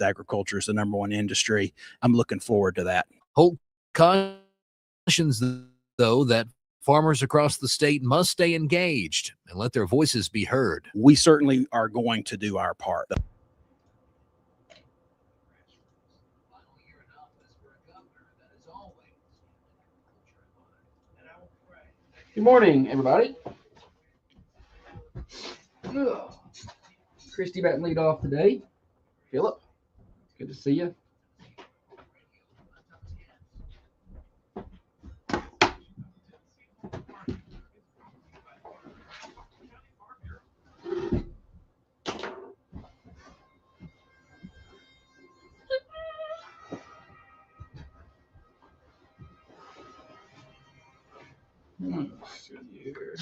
Agriculture is the number one industry. I'm looking forward to that. Holt cautions, though, that farmers across the state must stay engaged and let their voices be heard. We certainly are going to do our part. Good morning, everybody. Christy batting lead off today. Philip, good to see you.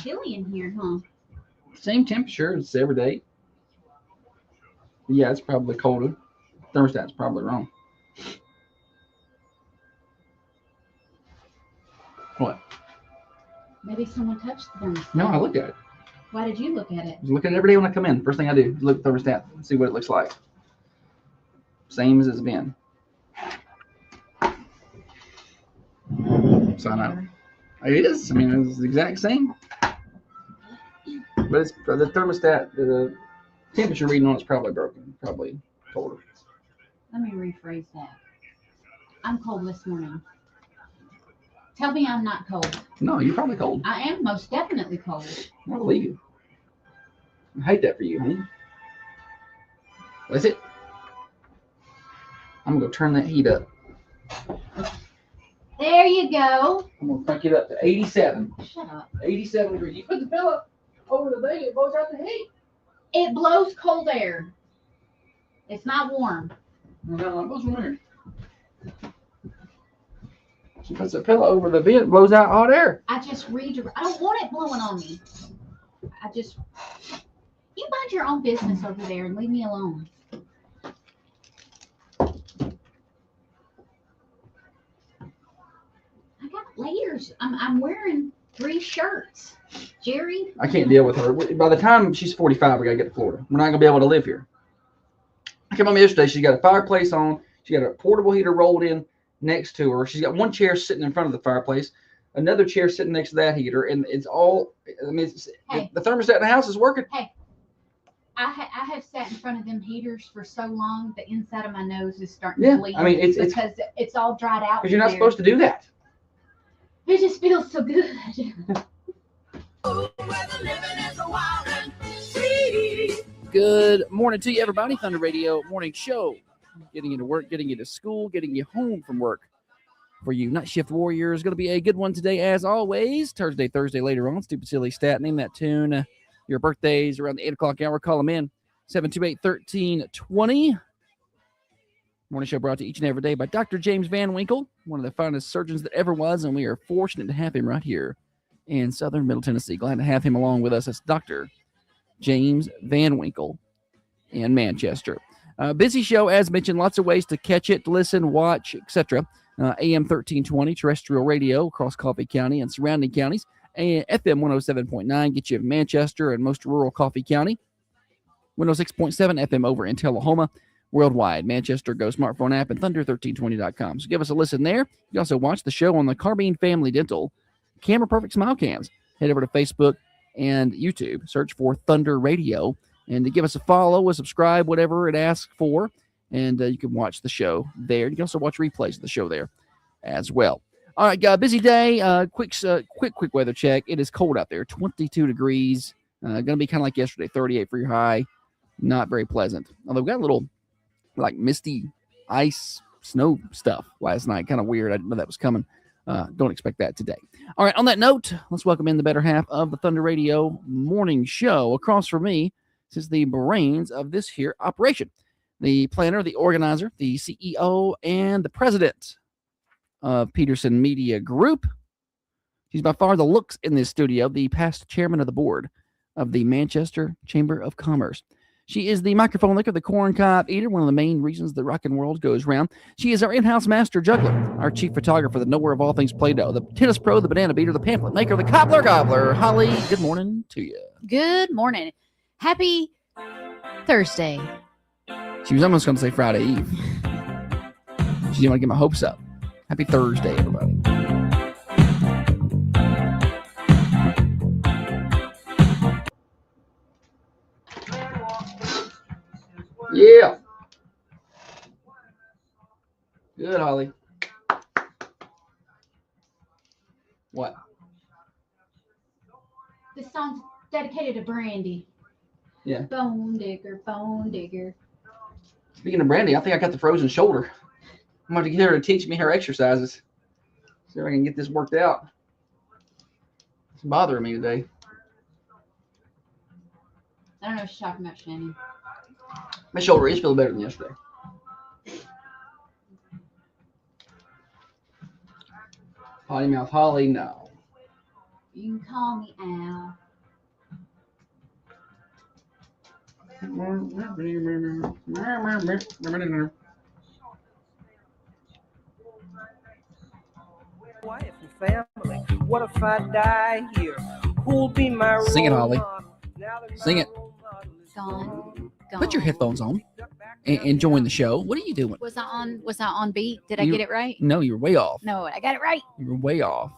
Chilly in here, huh? Same temperature as every day. Yeah, it's probably colder. Thermostat's probably wrong. What? Maybe someone touched the thermostat. No, I looked at it. Why did you look at it? I look at it every day when I come in. First thing I do is look at the thermostat and see what it looks like. Same as it's been. So I know. It is. I mean, it's the exact same. But it's the thermostat, the temperature reading on it's probably broken. Probably colder. Let me rephrase that. I'm cold this morning. Tell me I'm not cold. No, you're probably cold. I am most definitely cold. I believe you. I hate that for you, honey. That's it. I'm gonna go turn that heat up. There you go. I'm gonna crank it up to 87. Shut up. 87 degrees. You put the pillow over the thing, it blows out the heat. It blows cold air. It's not warm. No, it blows warm air. She puts the pillow over the vent, blows out hot air. I don't want it blowing on me. You mind your own business over there and leave me alone. I got layers. I'm wearing 3 shirts. Jerry? I can't deal with her. By the time she's 45, we gotta get to Florida. We're not gonna be able to live here. I came home yesterday. She's got a fireplace on. She got a portable heater rolled in next to her. She's got one chair sitting in front of the fireplace, another chair sitting next to that heater, and it's all. I mean, the thermostat in the house is working. Hey, I have sat in front of them heaters for so long, the inside of my nose is starting to bleed. I mean, it's because it's all dried out. Because you're not supposed to do that. It just feels so good. Good morning to you, everybody. Thunder Radio Morning Show. Getting you to work, getting you to school, getting you home from work. For you night shift warriors, going to be a good one today, as always. Thursday later on. Stupid Silly Stat. Name that tune. Your birthdays around the 8 o'clock hour. Call them in. 728-1320. Morning Show brought to you each and every day by Dr. James Van Winkle, one of the finest surgeons that ever was, and we are fortunate to have him right here in southern Middle Tennessee. Glad to have him along with us. It's Dr. James Van Winkle in Manchester. Busy show, as mentioned, lots of ways to catch it, listen, watch, etc. AM 1320 terrestrial radio across Coffee County and surrounding counties. And FM 107.9 get you in Manchester and most rural Coffee County. 106.7 FM over in Tullahoma. Worldwide, Manchester Go smartphone app and thunder1320.com. So give us a listen there. You can also watch the show on the Carbine Family Dental Camera Perfect Smile Cams. Head over to Facebook and YouTube. Search for Thunder Radio. And to give us a follow, a subscribe, whatever it asks for. And you can watch the show there. You can also watch replays of the show there as well. All right, busy day. Quick weather check. It is cold out there, 22 degrees. Going to be kind of like yesterday, 38 for your high. Not very pleasant. Although we got a little like misty ice snow stuff last night. Kind of weird. I didn't know that was coming. Don't expect that today. All right, on that note, let's welcome in the better half of the Thunder Radio Morning Show. Across from me is the brains of this here operation, the planner, the organizer, the CEO, and the president of Peterson Media Group. She's by far the looks in this studio, the past chairman of the board of the Manchester Chamber of Commerce. She is the microphone licker, the corn cob eater, one of the main reasons the rockin' world goes round. She is our in-house master juggler, our chief photographer, the knower of all things Play-Doh, the tennis pro, the banana beater, the pamphlet maker, the cobbler gobbler. Holly, good morning to you. Good morning. Happy Thursday. She was almost going to say Friday Eve. She didn't want to get my hopes up. Happy Thursday, everybody. Yeah. Good, Holly. What? This song's dedicated to Brandy. Yeah. Bone digger, bone digger. Speaking of Brandy, I think I got the frozen shoulder. I'm going to get her to teach me her exercises. See if I can get this worked out. It's bothering me today. I don't know what she's talking about, Shannon. My shoulder is feeling better than yesterday. Potty mouth Holly, no. You can call me Al. Wife and family. What if I die here? Who'll be my Sing it, role Holly. model? Now that Sing my it. role model is Gone. Put your headphones on and join the show. What are you doing? Was I on beat? Did I You- get it right? No, you're way off. No, I got it right. You're way off.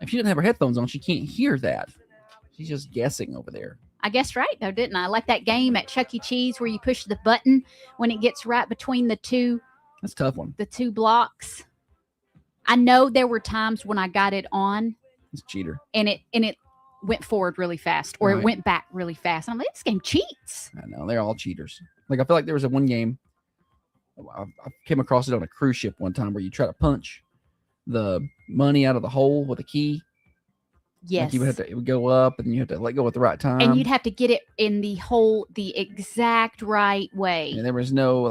If she doesn't have her headphones on, she can't hear that. She's just guessing over there. I guessed right though, didn't I? Like that game at Chuck E. Cheese where you push the button when it gets right between the two That's a tough one. blocks. I know there were times when I got it on It's a cheater. and it went forward really fast or Right. it went back really fast. And I'm like, this game cheats. I know. They're all cheaters. Like, I feel like there was a one game. I came across it on a cruise ship one time where you try to punch the money out of the hole with a key. Yes. Like you would have to, it would go up and you have to let go at the right time. And you'd have to get it in the exact right way. And there was no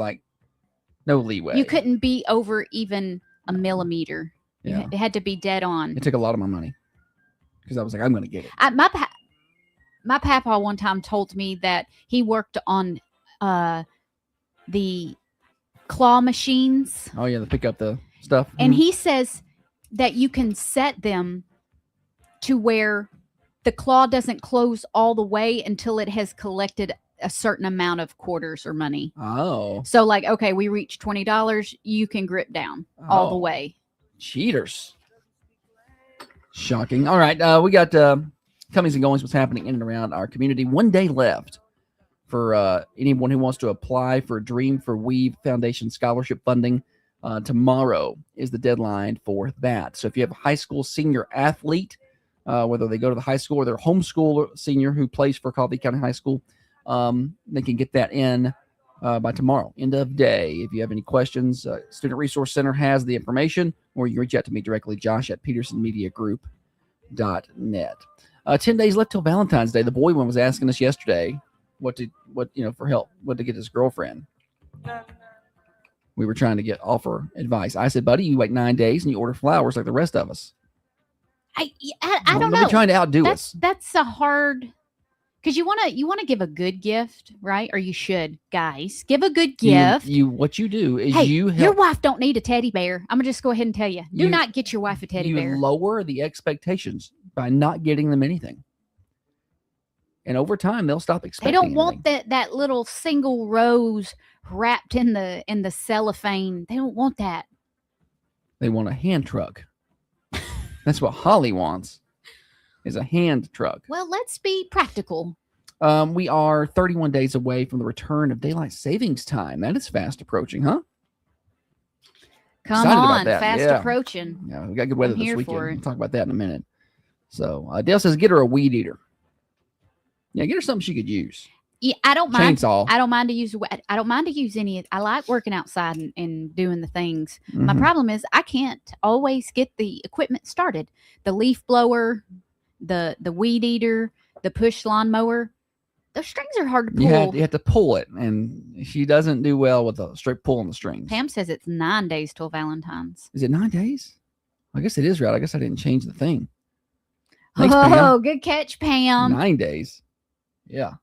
leeway. You couldn't be over even a millimeter. Yeah. It had to be dead on. It took a lot of my money because I was like, I'm going to get it. My papa one time told me that he worked on the claw machines, Oh yeah, to pick up the stuff. and Mhm. he says that you can set them to where the claw doesn't close all the way until it has collected a certain amount of quarters or money. Oh, So like, okay, we reached $20, you can grip down all the Oh. way. cheaters. Shocking. All right, we got comings and goings. What's happening in and around our community? 1 day left for anyone who wants to apply for Dream for Weave Foundation scholarship funding. Tomorrow is the deadline for that. So if you have a high school senior athlete, whether they go to the high school or they're homeschool senior who plays for Coffee County High School, they can get that in by tomorrow, end of day. If you have any questions, Student Resource Center has the information, or you can reach out to me directly, Josh at petersonmediagroup.net. 10 days left till Valentine's Day. The boy one was asking us yesterday for help, what to get his girlfriend. We were trying to offer advice. I said, buddy, you wait 9 days and you order flowers like the rest of us. I don't Don't know. be trying to outdo us. That's a hard, because you want to give a good gift, right? Or you should, guys, give a good gift. What you do is Hey, you your help. wife don't need a teddy bear. I'm gonna just go ahead and tell you, do You- not get your wife a teddy You bear. lower the expectations by not getting them anything. And over time, they'll stop They expecting don't want anything. that little single rose wrapped in the cellophane. They don't want that. They want a hand truck. That's what Holly wants, is a hand truck. Well, let's be practical. We are 31 days away from the return of daylight savings time. That is fast approaching, huh? Come Excited about on, that, fast yeah. approaching. Yeah, we got good weather I'm this here weekend. for it. We'll talk about that in a minute. So Dale says, get her a weed eater. Yeah, get her something she could use. Yeah, I don't mind. Chainsaw. I don't mind to use. I don't mind to use any. I like working outside and doing the things. My Mhm. problem is I can't always get the equipment started. The leaf blower, the weed eater, the push lawnmower. Those strings are hard to pull. You have to pull it, and she doesn't do well with a straight pull on the strings. Pam says it's 9 days till Valentine's. Is it 9 days? I guess it is right. I guess I didn't change the thing. Thanks, Pam. Oh, good catch, Pam. 9 days. Yeah.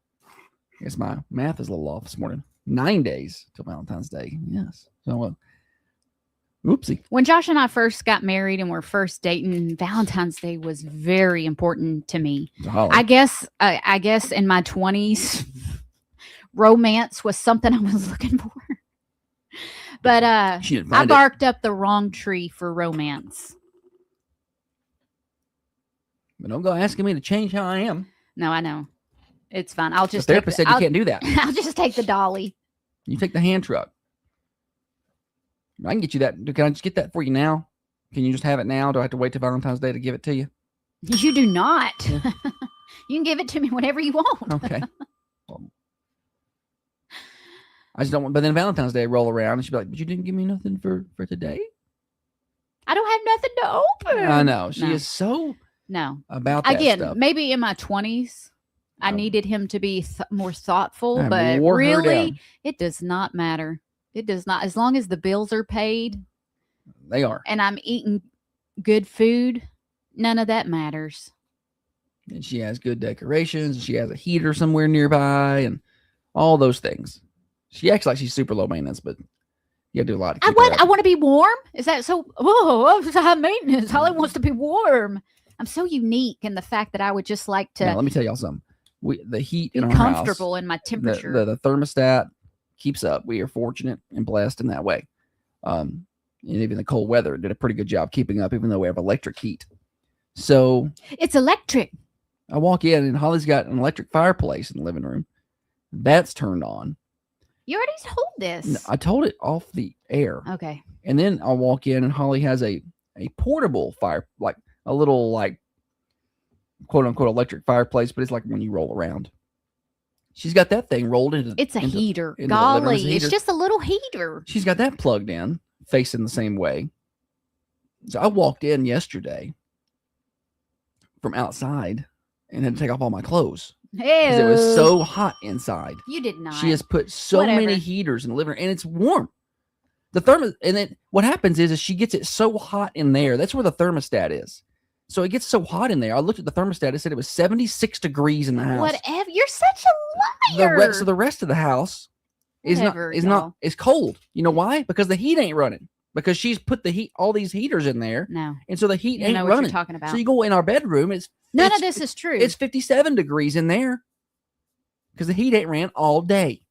I guess my math is a little off this morning. 9 days till Valentine's Day. Yes. So, oopsie. When Josh and I first got married and were first dating, Valentine's Day was very important to me. It's a holiday. I guess in my 20s, romance was something I was looking for. But She didn't I find it. barked up the wrong tree for romance. But don't go asking me to change how I am. No, I know. It's fine. I'll The just take therapist said you I'll, can't do that. I'll just take the dolly. You take the hand truck. I can get you that. Can I just get that for you now? Can you just have it now? Do I have to wait till Valentine's Day to give it to you? You do not. Yeah. You can give it to me whenever you want. Okay. Well, I just don't want. But then Valentine's Day roll around and she'd be like, "But you didn't give me nothing for today." I don't have nothing to open. I know she No. is so No. about that Again, stuff. maybe in my 20s, I No. needed him to be more thoughtful, I but wore her really, down. it does not matter. It does not. As long as the bills are paid They are, and I'm eating good food, none of that matters. and she has good decorations. And she has a heater somewhere nearby, and all those things. She acts like she's super low maintenance, but you gotta do a lot. To I keep her want. up. I want to be warm. Is that so? Oh, it's high maintenance. Holly wants to be warm. I'm so unique in the fact that I would just like to Now, let me tell y'all something. The heat be in our house, comfortable in my temperature. the thermostat keeps up. We are fortunate and blessed in that way. And even the cold weather did a pretty good job keeping up, even though we have electric heat. So It's electric. I walk in and Holly's got an electric fireplace in the living room. That's turned on. You already told this. I told it off the air. Okay. And then I'll walk in and Holly has a portable fire, like a little like quote unquote electric fireplace, but it's like when you roll around. She's got that thing rolled into It's a into- heater. into the living room. Golly, It's a it's heater. just a little heater. She's got that plugged in, facing the same way. So I walked in yesterday from outside and had to take off all my clothes because it was Ew. so hot inside. You did not. She has put so many Whatever. heaters in the living room, and it's warm. The and then what happens is she gets it so hot in there. That's where the thermostat is. So it gets so hot in there. I looked at the thermostat. It said it was 76 degrees in the house. Whatever. You're such a The liar. rest of the rest of the house is Whatever, not y'all. it's cold. You know why? Because the heat ain't running. Because she's put the heat, all these heaters in there, No. and so the heat You ain't know what running. you're talking about. So you go in our bedroom, None it's- of this is true. it's 57 degrees in there because the heat ain't ran all day.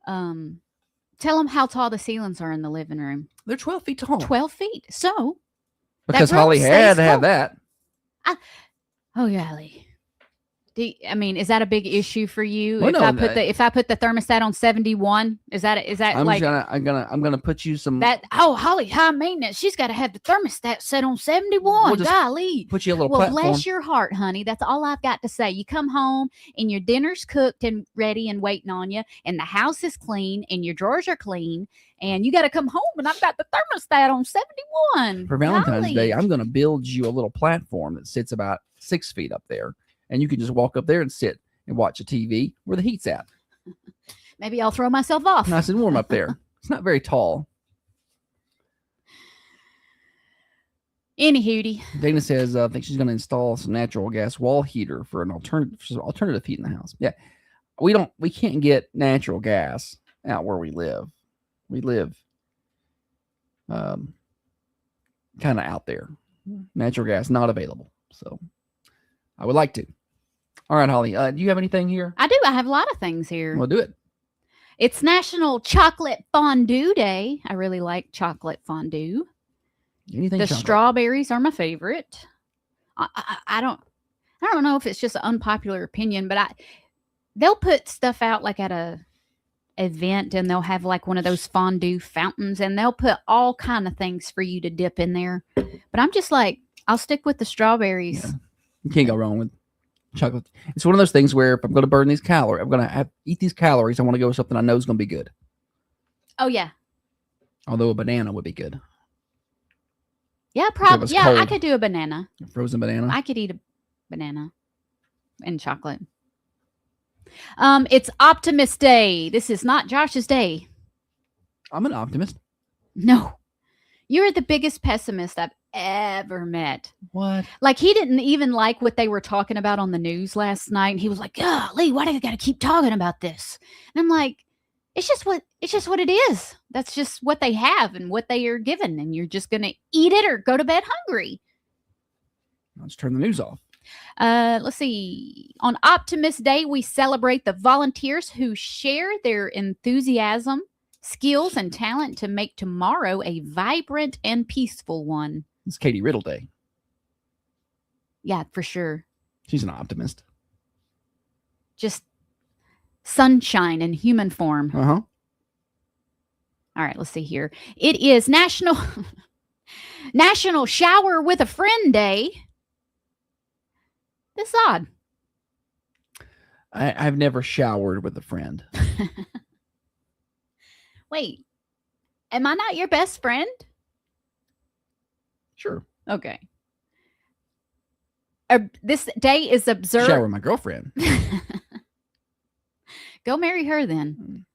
Tell them how tall the ceilings are in the living room. They're 12 feet tall. 12 feet. So, because room Holly stays had to have cold. that. oh golly. I mean, is that a big issue for you? Well, if no, I put the thermostat on 71, is that I'm like gonna put you some that? Oh, Holly, high maintenance. She's got to have the thermostat set on 71. We'll just Golly. put you a little Well, platform. bless your heart, honey. That's all I've got to say. You come home and your dinner's cooked and ready and waiting on you, and the house is clean and your drawers are clean, and you got to come home and I've got the thermostat on 71. For Valentine's Day, Golly. I'm gonna build you a little platform that sits about 6 feet up there, and you can just walk up there and sit and watch a TV where the heat's at. Maybe I'll throw myself off. Nice and warm up there. It's not very tall. Any hootie. Dana says, I think she's going to install some natural gas wall heater for an alternative heat in the house. Yeah, we can't get natural gas out where we live. We live kind of out there. Natural gas not available. So I would like to. All right, Holly, do you have anything here? I do. I have a lot of things here. We'll do it. It's National Chocolate Fondue Day. I really like chocolate fondue. Anything The chocolate. strawberries are my favorite. I don't know if it's just an unpopular opinion, but they'll put stuff out like at a event and they'll have like one of those fondue fountains and they'll put all kind of things for you to dip in there. But I'm just like, I'll stick with the strawberries. Yeah. You can't go wrong with chocolate. It's one of those things where if I'm going to burn these calories, I'm going to eat these calories. I want to go with something I know is going to be good. Oh yeah. Although a banana would be good. Yeah, was probably. Yeah, I cold. could do a banana. A frozen banana. I could eat a banana and chocolate. It's Optimist Day. This is not Josh's day. I'm an optimist. No. You're the biggest pessimist I've ever met. What? Like he didn't even like what they were talking about on the news last night. And he was like, golly, why do you gotta keep talking about this? And I'm like, it's just what it is. That's just what they have and what they are given. And you're just gonna eat it or go to bed hungry. I'll just turn the news off. Let's see. On Optimist Day, we celebrate the volunteers who share their enthusiasm, skills, and talent to make tomorrow a vibrant and peaceful one. It's Katie Riddle Day. Yeah, for sure. She's an optimist. Just sunshine in human form. Uh-huh. All right, let's see here. It is National Shower with a Friend Day. That's odd. I've never showered with a friend. Wait, am I not your best friend? Sure. Okay. This day is observed. Shower with my girlfriend. Go marry her then.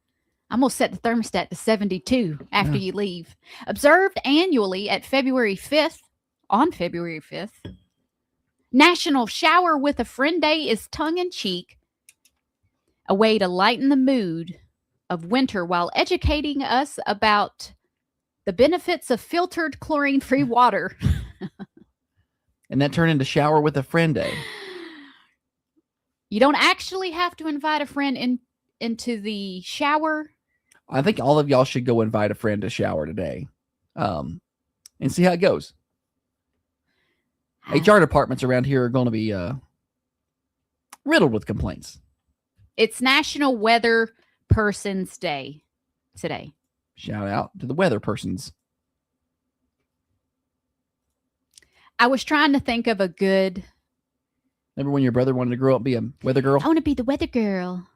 I'm going to set the thermostat to 72 after Yeah. you leave. Observed annually at February 5th, on February 5th. National Shower with a Friend Day is tongue-in-cheek, a way to lighten the mood of winter while educating us about the benefits of filtered chlorine-free water. And that turned into Shower with a Friend Day. You don't actually have to invite a friend into the shower. I think all of y'all should go invite a friend to shower today, and see how it goes. HR departments around here are going to be riddled with complaints. It's National Weather Person's Day today. Shout out to the weather persons. I was trying to think of a good. Remember when your brother wanted to grow up and be a weather girl? I want to be the weather girl.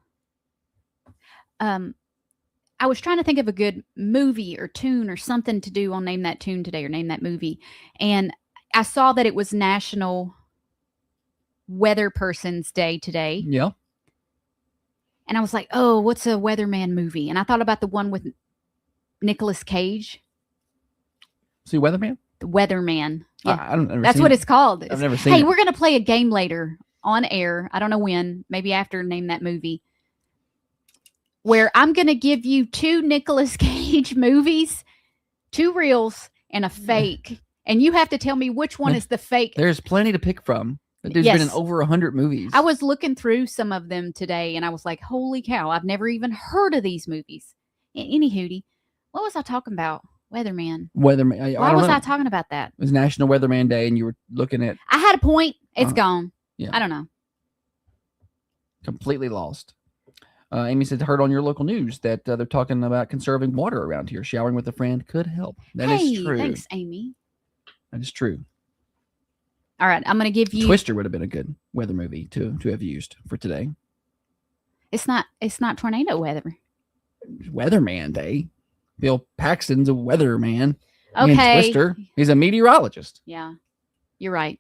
I was trying to think of a good movie or tune or something to do on Name That Tune today or Name That Movie. And I saw that it was National Weather Person's Day today. Yeah. And I was like, oh, what's a weatherman movie? And I thought about the one with Nicolas Cage, See Weatherman? the Weatherman. Yeah, I don't. that's what it's called. I've never seen Hey, it. we're going to play a game later on air. I don't know when, maybe after Name That Movie, where I'm going to give you 2 Nicolas Cage movies, 2 reels and a fake. And you have to tell me which one is the fake. There's plenty to pick from. There's been in Yes. over 100 movies. I was looking through some of them today and I was like, holy cow, I've never even heard of these movies. Any hootie, what was I talking about? Weatherman. Weatherman. I Why don't was know. I talking about that? It was National Weatherman Day, and you were looking at I had a point. It's Uh-huh. gone. Yeah. I don't know. completely lost. Amy said, heard on your local news that they're talking about conserving water around here. Showering with a friend could help. That is Hey, true. thanks, Amy. That is true. All right, I'm going to give you. Twister would have been a good weather movie to have used for today. It's not tornado weather. Weatherman Day. Bill Paxton's a weatherman. Okay. And Twister, he's a meteorologist. Yeah, you're right.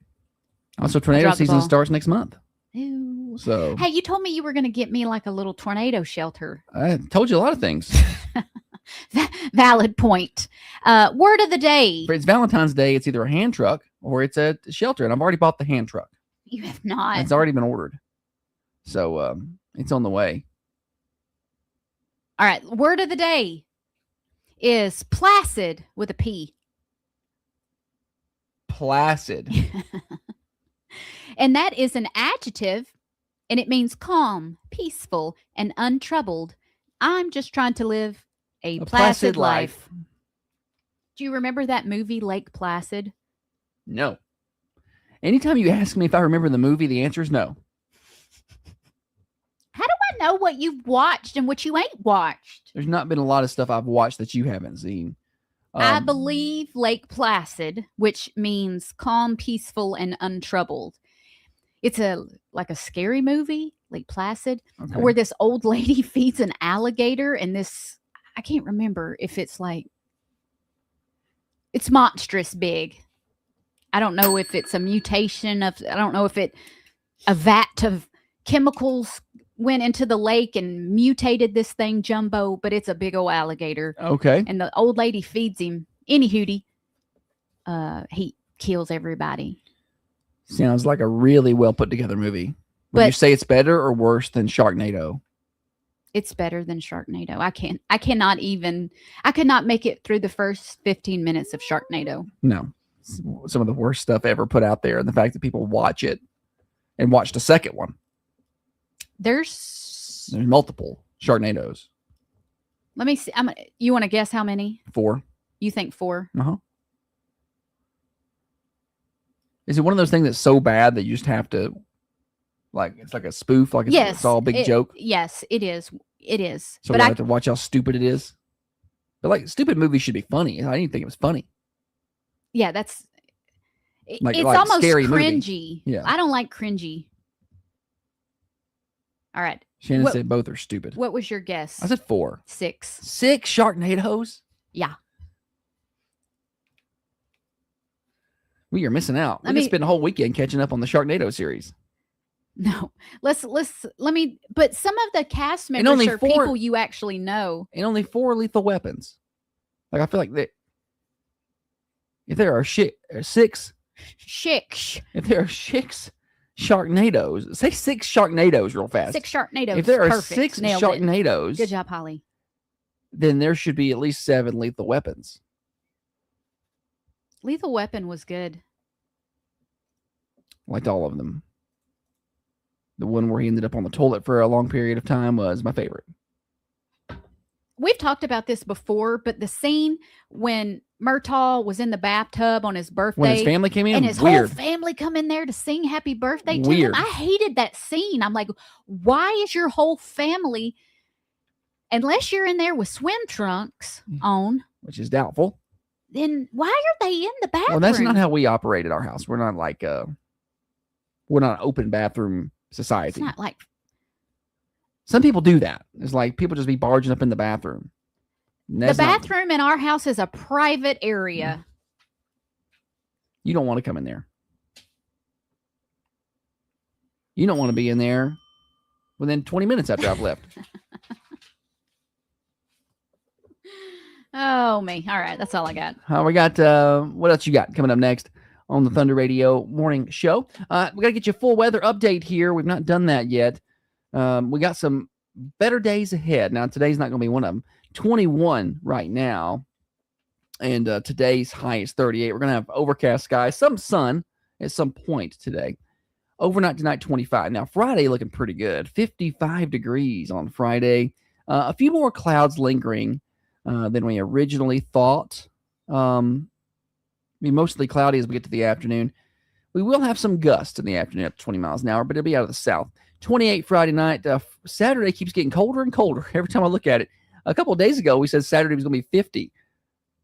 Also, tornado dropped the season ball. starts next month. Ew. So Hey, you told me you were going to get me like a little tornado shelter. I told you a lot of things. Valid point. Word of the day. For it's Valentine's Day, it's either a hand truck or it's a shelter. And I've already bought the hand truck. You have not. It's already been ordered. So it's on the way. All right. Word of the day is placid with a P. Placid. And that is an adjective, and it means calm, peaceful, and untroubled. I'm just trying to live a placid life. Do you remember that movie, Lake Placid? No. Anytime you ask me if I remember the movie, the answer is no. How do I know what you've watched and what you ain't watched? There's not been a lot of stuff I've watched that you haven't seen. I believe Lake Placid, which means calm, peaceful, and untroubled. It's like a scary movie, Lake Placid, okay. where this old lady feeds an alligator, and this, I can't remember if it's monstrous big. I don't know if it's a mutation of, I don't know if a vat of chemicals went into the lake and mutated this thing jumbo, but it's a big old alligator. Okay. And the old lady feeds him. Any hootie, he kills everybody. Sounds like a really well put together movie. Would But- you say it's better or worse than Sharknado? It's better than Sharknado. I could not make it through the first 15 minutes of Sharknado. No. Some of the worst stuff ever put out there, and the fact that people watch it. and watched a second one. There's There's multiple Sharknadoes. let me see. You want to guess how many? 4. You think 4? Uh-huh. Is it one of those things that's so bad that you just have to, like, it's like a spoof, like it's all a big joke? Yes, it is. It is. So but we I have to watch how stupid it is. But like, stupid movies should be funny. I didn't think it was funny. yeah, it's Like almost scary movie. cringy. Yeah. I don't like cringy. All right. Shannon What- said both are stupid. What was your guess? I said 4. 6. 6 Sharknadoes? Yeah. We are missing out. Let We could me- spend a whole weekend catching up on the Sharknado series. No. Let me but some of the cast And members only are 4 people you actually know. And only 4 lethal weapons. Like, I feel like that if there are 6 Shik. if there are 6 Sharknadoes, say 6 Sharknadoes real fast. 6 Sharknadoes. If there are Perfect. 6 Nailed it. Sharknadoes, Good job, Holly. then there should be at least 7 lethal weapons. Lethal Weapon was good. Liked all of them. The one where he ended up on the toilet for a long period of time was my favorite. We've talked about this before, but the scene when Murtaugh was in the bathtub on his birthday When his family came in, and his weird. whole family come in there to sing happy birthday to Weird. him. I hated that scene. I'm like, why is your whole family, unless you're in there with swim trunks on, Which is doubtful. then why are they in the bathroom? Well, that's not how we operate at our house. We're not like we're not an open bathroom It's society. not like Some people do that. It's like people just be barging up in the bathroom. And the that's not- bathroom in our house is a private area. you don't want to come in there. You don't want to be in there within 20 minutes after I've left. Oh me. All right, that's all I got. We got what else you got coming up next on the Thunder Radio morning show? We got to get you a full weather update here. We've not done that yet. We got some better days ahead. Now, today's not going to be one of them. 21 right now. And today's high is 38. We're going to have overcast skies, some sun at some point today. Overnight tonight, 25. Now, Friday looking pretty good. 55 degrees on Friday. A few more clouds lingering than we originally thought. Mostly cloudy as we get to the afternoon. We will have some gusts in the afternoon up to 20 miles an hour, but it'll be out of the south. 28 Friday night. Saturday keeps getting colder and colder every time I look at it. A couple of days ago, we said Saturday was going to be 50.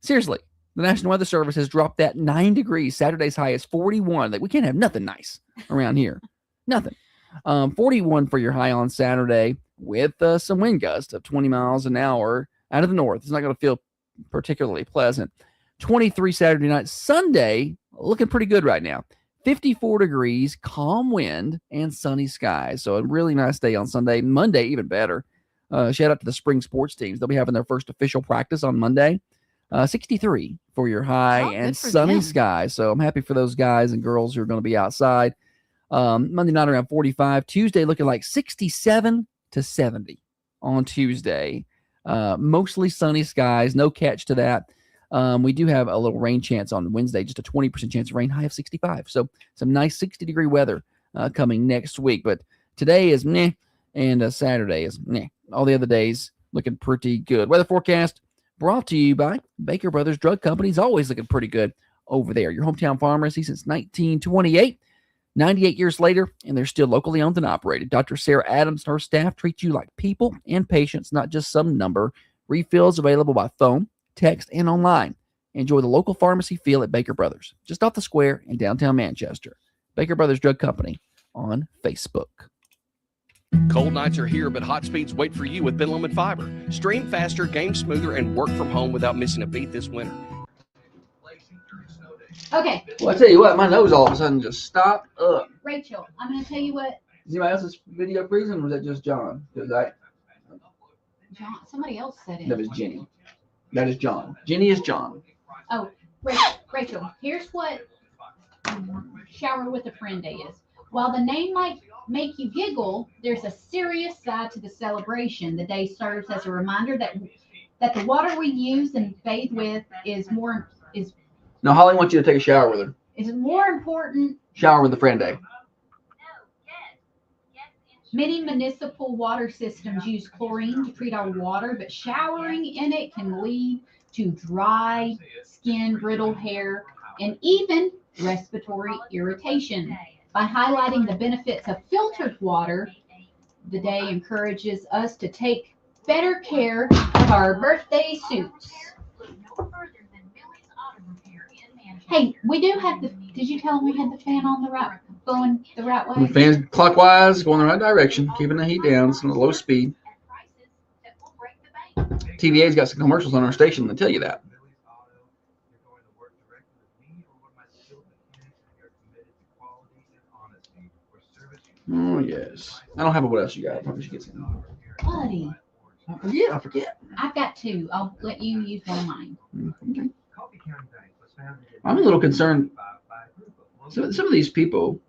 Seriously, the National Weather Service has dropped that 9 degrees. Saturday's high is 41. Like, we can't have nothing nice around here. Nothing. 41 for your high on Saturday with some wind gusts of 20 miles an hour out of the north. It's not going to feel particularly pleasant. 23 Saturday night. Sunday, looking pretty good right now. 54 degrees, calm wind, and sunny skies. So a really nice day on Sunday. Monday, even better. Shout out to the spring sports teams. They'll be having their first official practice on Monday. 63 for your high Oh, and good for sunny them. skies. So I'm happy for those guys and girls who are going to be outside. Monday night around 45. Tuesday looking like 67 to 70 on Tuesday. Mostly sunny skies. No catch to that. We do have a little rain chance on Wednesday, just a 20% chance of rain, high of 65. So some nice 60-degree weather coming next week. But today is meh, and Saturday is meh. All the other days looking pretty good. Weather forecast brought to you by Baker Brothers Drug Company. Is always looking pretty good over there. Your hometown pharmacy since 1928. 98 years later, and they're still locally owned and operated. Dr. Sarah Adams and her staff treat you like people and patients, not just some number. Refills available by phone, text, and online. Enjoy the local pharmacy feel at Baker Brothers, just off the square in downtown Manchester. Baker Brothers Drug Company on Facebook. Cold nights are here, but hot speeds wait for you with Benlum and Fiber. Stream faster, game smoother, and work from home without missing a beat this winter. Okay, Well, I tell you what, my nose all of a sudden just stopped up. Rachel, I'm going to tell you what. Is anybody else's video freezing, or was that just John? Because John, somebody else said it. that was Jenny. That is John. Jenny is John. Oh, Rachel, here's what Shower with a Friend Day is. While the name might make you giggle, there's a serious side to the celebration. The day serves as a reminder that the water we use and bathe with is more No, Holly wants you to take a shower with her. important. Shower with a friend day. Many municipal water systems use chlorine to treat our water, but showering in it can lead to dry skin, brittle hair, and even respiratory irritation. By highlighting the benefits of filtered water, the day encourages us to take better care of our birthday suits. Hey, we do have the. Did you tell them we had the fan on the right, going the right way? The fan's clockwise, going the right direction, keeping the heat down. It's on a low speed. TVA's got some commercials on our station that tell you that. Oh, yes. I don't have a what else you got. Probably should get some. Buddy, I forget. I've got two. I'll let you use one of mine. Okay. I'm a little concerned. Some of these people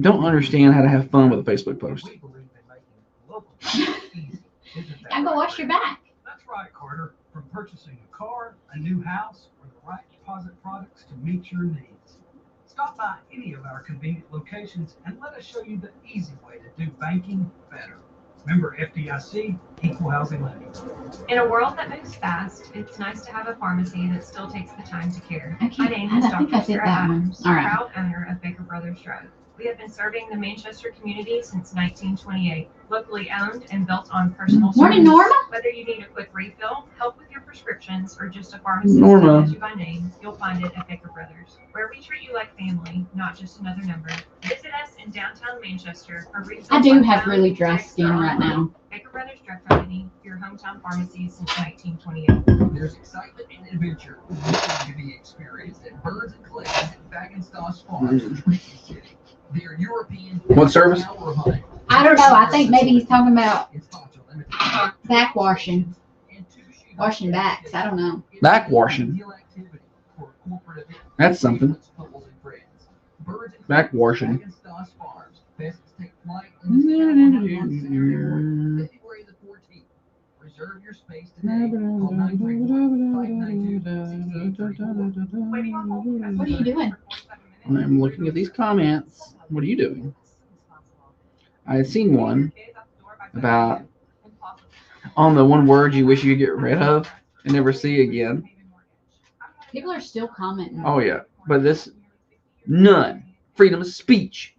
don't understand how to have fun with a Facebook post. Now go wash your back. That's right, Carter. From purchasing a car, a new house, or the right deposit products to meet your needs. Stop by any of our convenient locations and let us show you the easy way to do banking better. Member FDIC, Equal Housing Lending. In a world that moves fast, it's nice to have a pharmacy that still takes the time to care. I My can't- name I is think I Dr. did Sarah that one. Adams, All right. proud owner of Baker Brothers Drug. We have been serving the Manchester community since 1928. Locally owned and built on personal Morning, service. Norma. Whether you need a quick refill, help with your prescriptions, or just a pharmacist Norma. that knows you by name, you'll find it at Baker Brothers, where we treat you like family, not just another number. Visit us in downtown Manchester for refills. I do on have phone, really dry text, skin or right online. now. Baker Brothers Drug Company, your hometown pharmacy since 1928. There's excitement and adventure waiting to be experienced at Birds and Clays at Fagenstoss Farms in Tracy City. Their European What service? power hunt. I don't know. I think maybe he's talking about It's thought to limit back washing. and two shooters Washing backs. I don't know. Back washing. Ideal activity for corporate events. That's something. Couples and friends. Birds and Back Clays, washing. Fagenstoss Farms. Pheasants take flight in the California Hunt Saturday, February the 14th. Reserve your space today. Call 931-592-6834. Waiting on hold. What are you doing? I'm looking at these comments. What are you doing? I had seen one about on the one word you wish you could get rid of and never see again. People are still commenting. Oh yeah, but this none freedom of speech.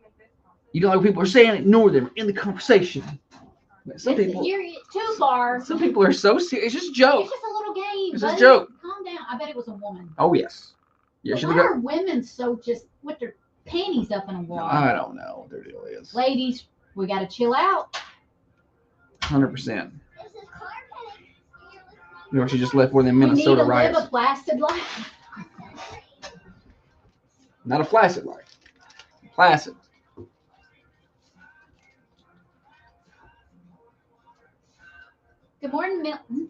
You don't like what people are saying, ignore them in the conversation. But some people, You're too far. some people are so serious. It's just a joke. It's just a little game. It's just a buddy. joke. Calm down. I bet it was a woman. Oh yes, yeah. But She's why got. are women so just with their panties up in a wall? I don't know what their deal is. Ladies, we got to chill out. 100%. You know, she just left one of them We need Minnesota to live riots. a placid life. Not a flaccid life. Placid. Good morning, Milton.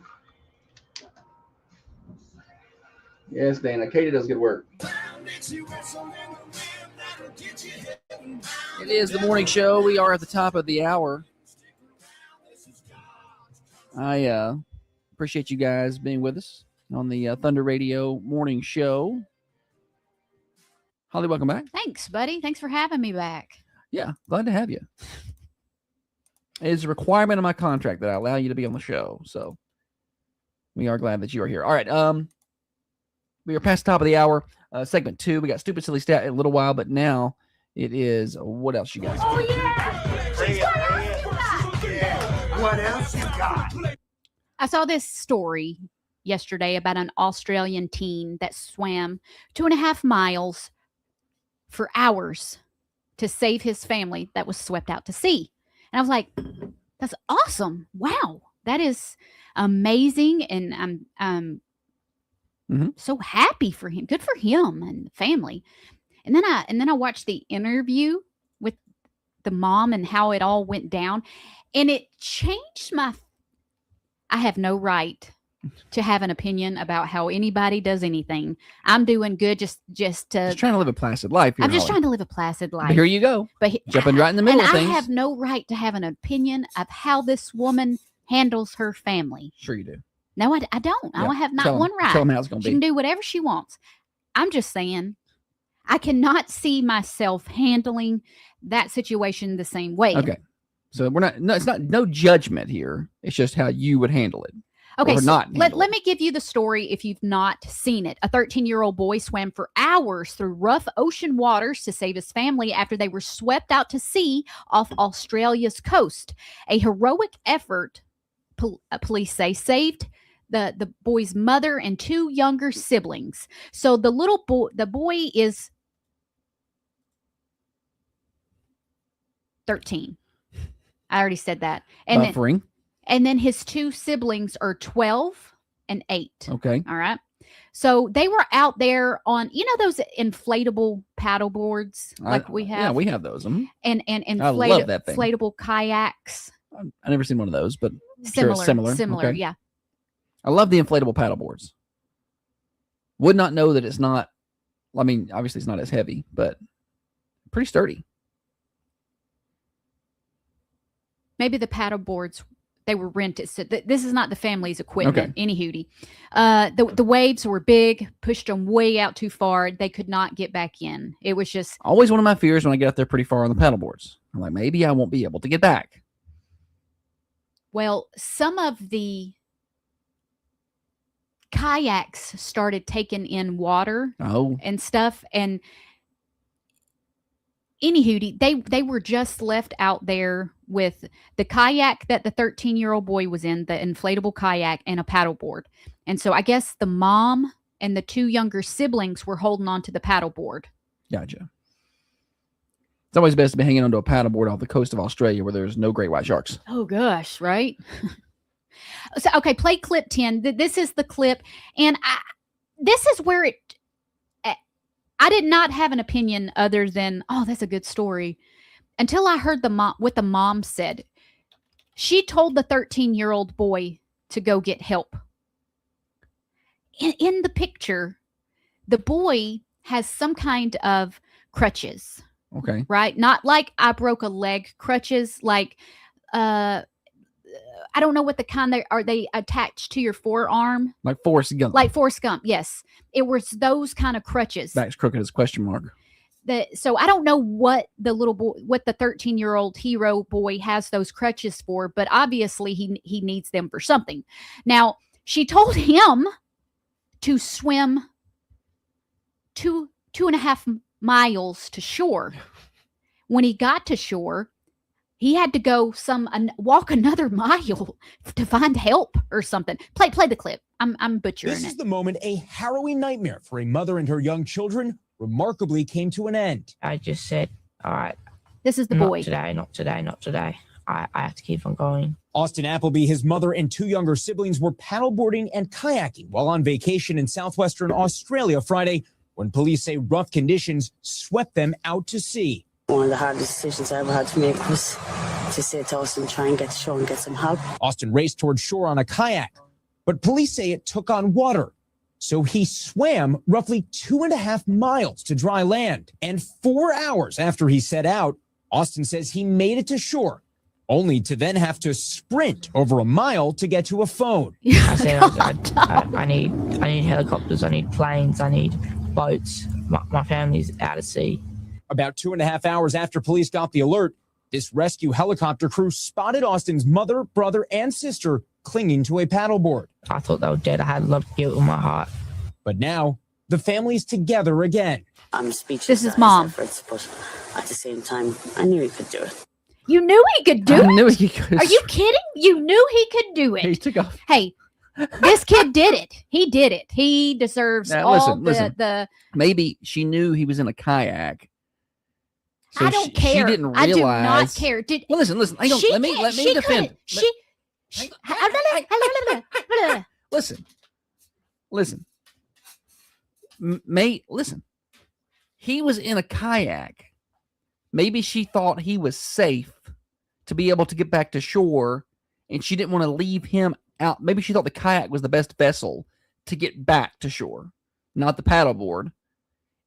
Yes, Dana. Katie does good work. It is the morning show. We are at the top of the hour. I appreciate you guys being with us on the Thunder Radio morning show. Holly, welcome back. Thanks, buddy. Thanks for having me back. Yeah, glad to have you. It is a requirement of my contract that I allow you to be on the show. So we are glad that you are here. All right. We are past the top of the hour. Segment 2. We got Stupid Silly Stat in a little while, but now it is what else you guys? Oh, yeah. What else you got? I saw this story yesterday about an Australian teen that swam 2.5 miles for hours to save his family that was swept out to sea. And I was like, that's awesome. Wow. That is amazing. And I'm so happy for him. Good for him and the family. And then I watched the interview with the mom and how it all went down. And it changed I have no right to have an opinion about how anybody does anything. I'm doing good just Just trying to live a placid life. I'm just trying to live a placid life. But here you go. But Jumping right in the middle and of things. I have no right to have an opinion of how this woman handles her family. Sure you do. No, I don't. Yeah. I have not Tell 'em- one right. Tell them how it's going She to can be. do whatever she wants. I'm just saying, I cannot see myself handling that situation the same way. Okay. So we're not, no, it's not, no judgment here. It's just how you would handle it. Okay, Or so not let handle it. me give you the story if you've not seen it. A 13-year-old boy swam for hours through rough ocean waters to save his family after they were swept out to sea off Australia's coast. A heroic effort, police say, saved the boy's mother and 2 younger siblings. So the boy is 13. I already said that. And Buffering. and then his 2 siblings are 12 and 8. Okay. All right. So they were out there on, those inflatable paddle boards like we have. Yeah, we have those. and I love that thing. inflatable kayaks. I never seen one of those, but sure it's similar. Similar, Okay. yeah. I love the inflatable paddle boards. Would not know that it's not, I mean, obviously it's not as heavy, but pretty sturdy. Maybe the paddle boards, they were rented. So this is not the family's equipment. Okay. Any hootie. The waves were big, pushed them way out too far. They could not get back in. It was just Always one of my fears when I get out there pretty far on the paddle boards. I'm like, maybe I won't be able to get back. Well, some of the kayaks started taking in water Oh, and stuff, and anywho, they were just left out there with the kayak that the 13-year-old boy was in, the inflatable kayak, and a paddleboard. And so I guess the mom and the 2 younger siblings were holding on to the paddleboard. gotcha. It's always best to be hanging onto a paddleboard off the coast of Australia where there's no great white sharks. Oh gosh, right? So okay, play clip 10. This is the clip, and this is where I did not have an opinion other than, oh, that's a good story, until I heard what the mom said. She told the 13-year-old boy to go get help. In the picture, the boy has some kind of crutches. Okay. Right? Not like I broke a leg crutches, like I don't know what the kind are they attached to your forearm? Like Forrest Gump. Like Forrest Gump, yes. It was those kind of crutches. Back's crooked as question mark. So I don't know what the 13-year-old hero boy has those crutches for, but obviously he needs them for something. Now, she told him to swim 2.5 miles to shore. When he got to shore, he had to go walk another mile to find help or something. Play the clip. I'm butchering This it. is the moment a harrowing nightmare for a mother and her young children remarkably came to an end. I just said, all right. This is the not boy. Today, not today, not today. I have to keep on going. Austin Appleby, his mother, and 2 younger siblings were paddleboarding and kayaking while on vacation in southwestern Australia Friday when police say rough conditions swept them out to sea. One of the hardest decisions I ever had to make was to say to Austin, try and get to shore and get some help. Austin raced towards shore on a kayak, but police say it took on water. So he swam roughly 2.5 miles to dry land. And 4 hours after he set out, Austin says he made it to shore, only to then have to sprint over a mile to get to a phone. I said, I need helicopters, I need planes, I need boats. My family's out at sea. About 2.5 hours after police got the alert, this rescue helicopter crew spotted Austin's mother, brother, and sister clinging to a paddleboard. I thought they were dead. I had a lot of guilt in my heart. But now, the family's together again. I'm speechless. This is at his Mom. efforts, but at the same time, I knew he could do it. You knew he could do I it? knew he could. Are you kidding? You knew he could do it. He took off. Hey, this kid did it. He did it. He deserves Now, all listen. the Maybe she knew he was in a kayak. So I don't she care. didn't realize. I do not care. Well, listen. Hang on. She Let me can't- she defend. couldn't- She. Listen. Mate, listen. He was in a kayak. Maybe she thought he was safe to be able to get back to shore, and she didn't want to leave him out. Maybe she thought the kayak was the best vessel to get back to shore, not the paddleboard.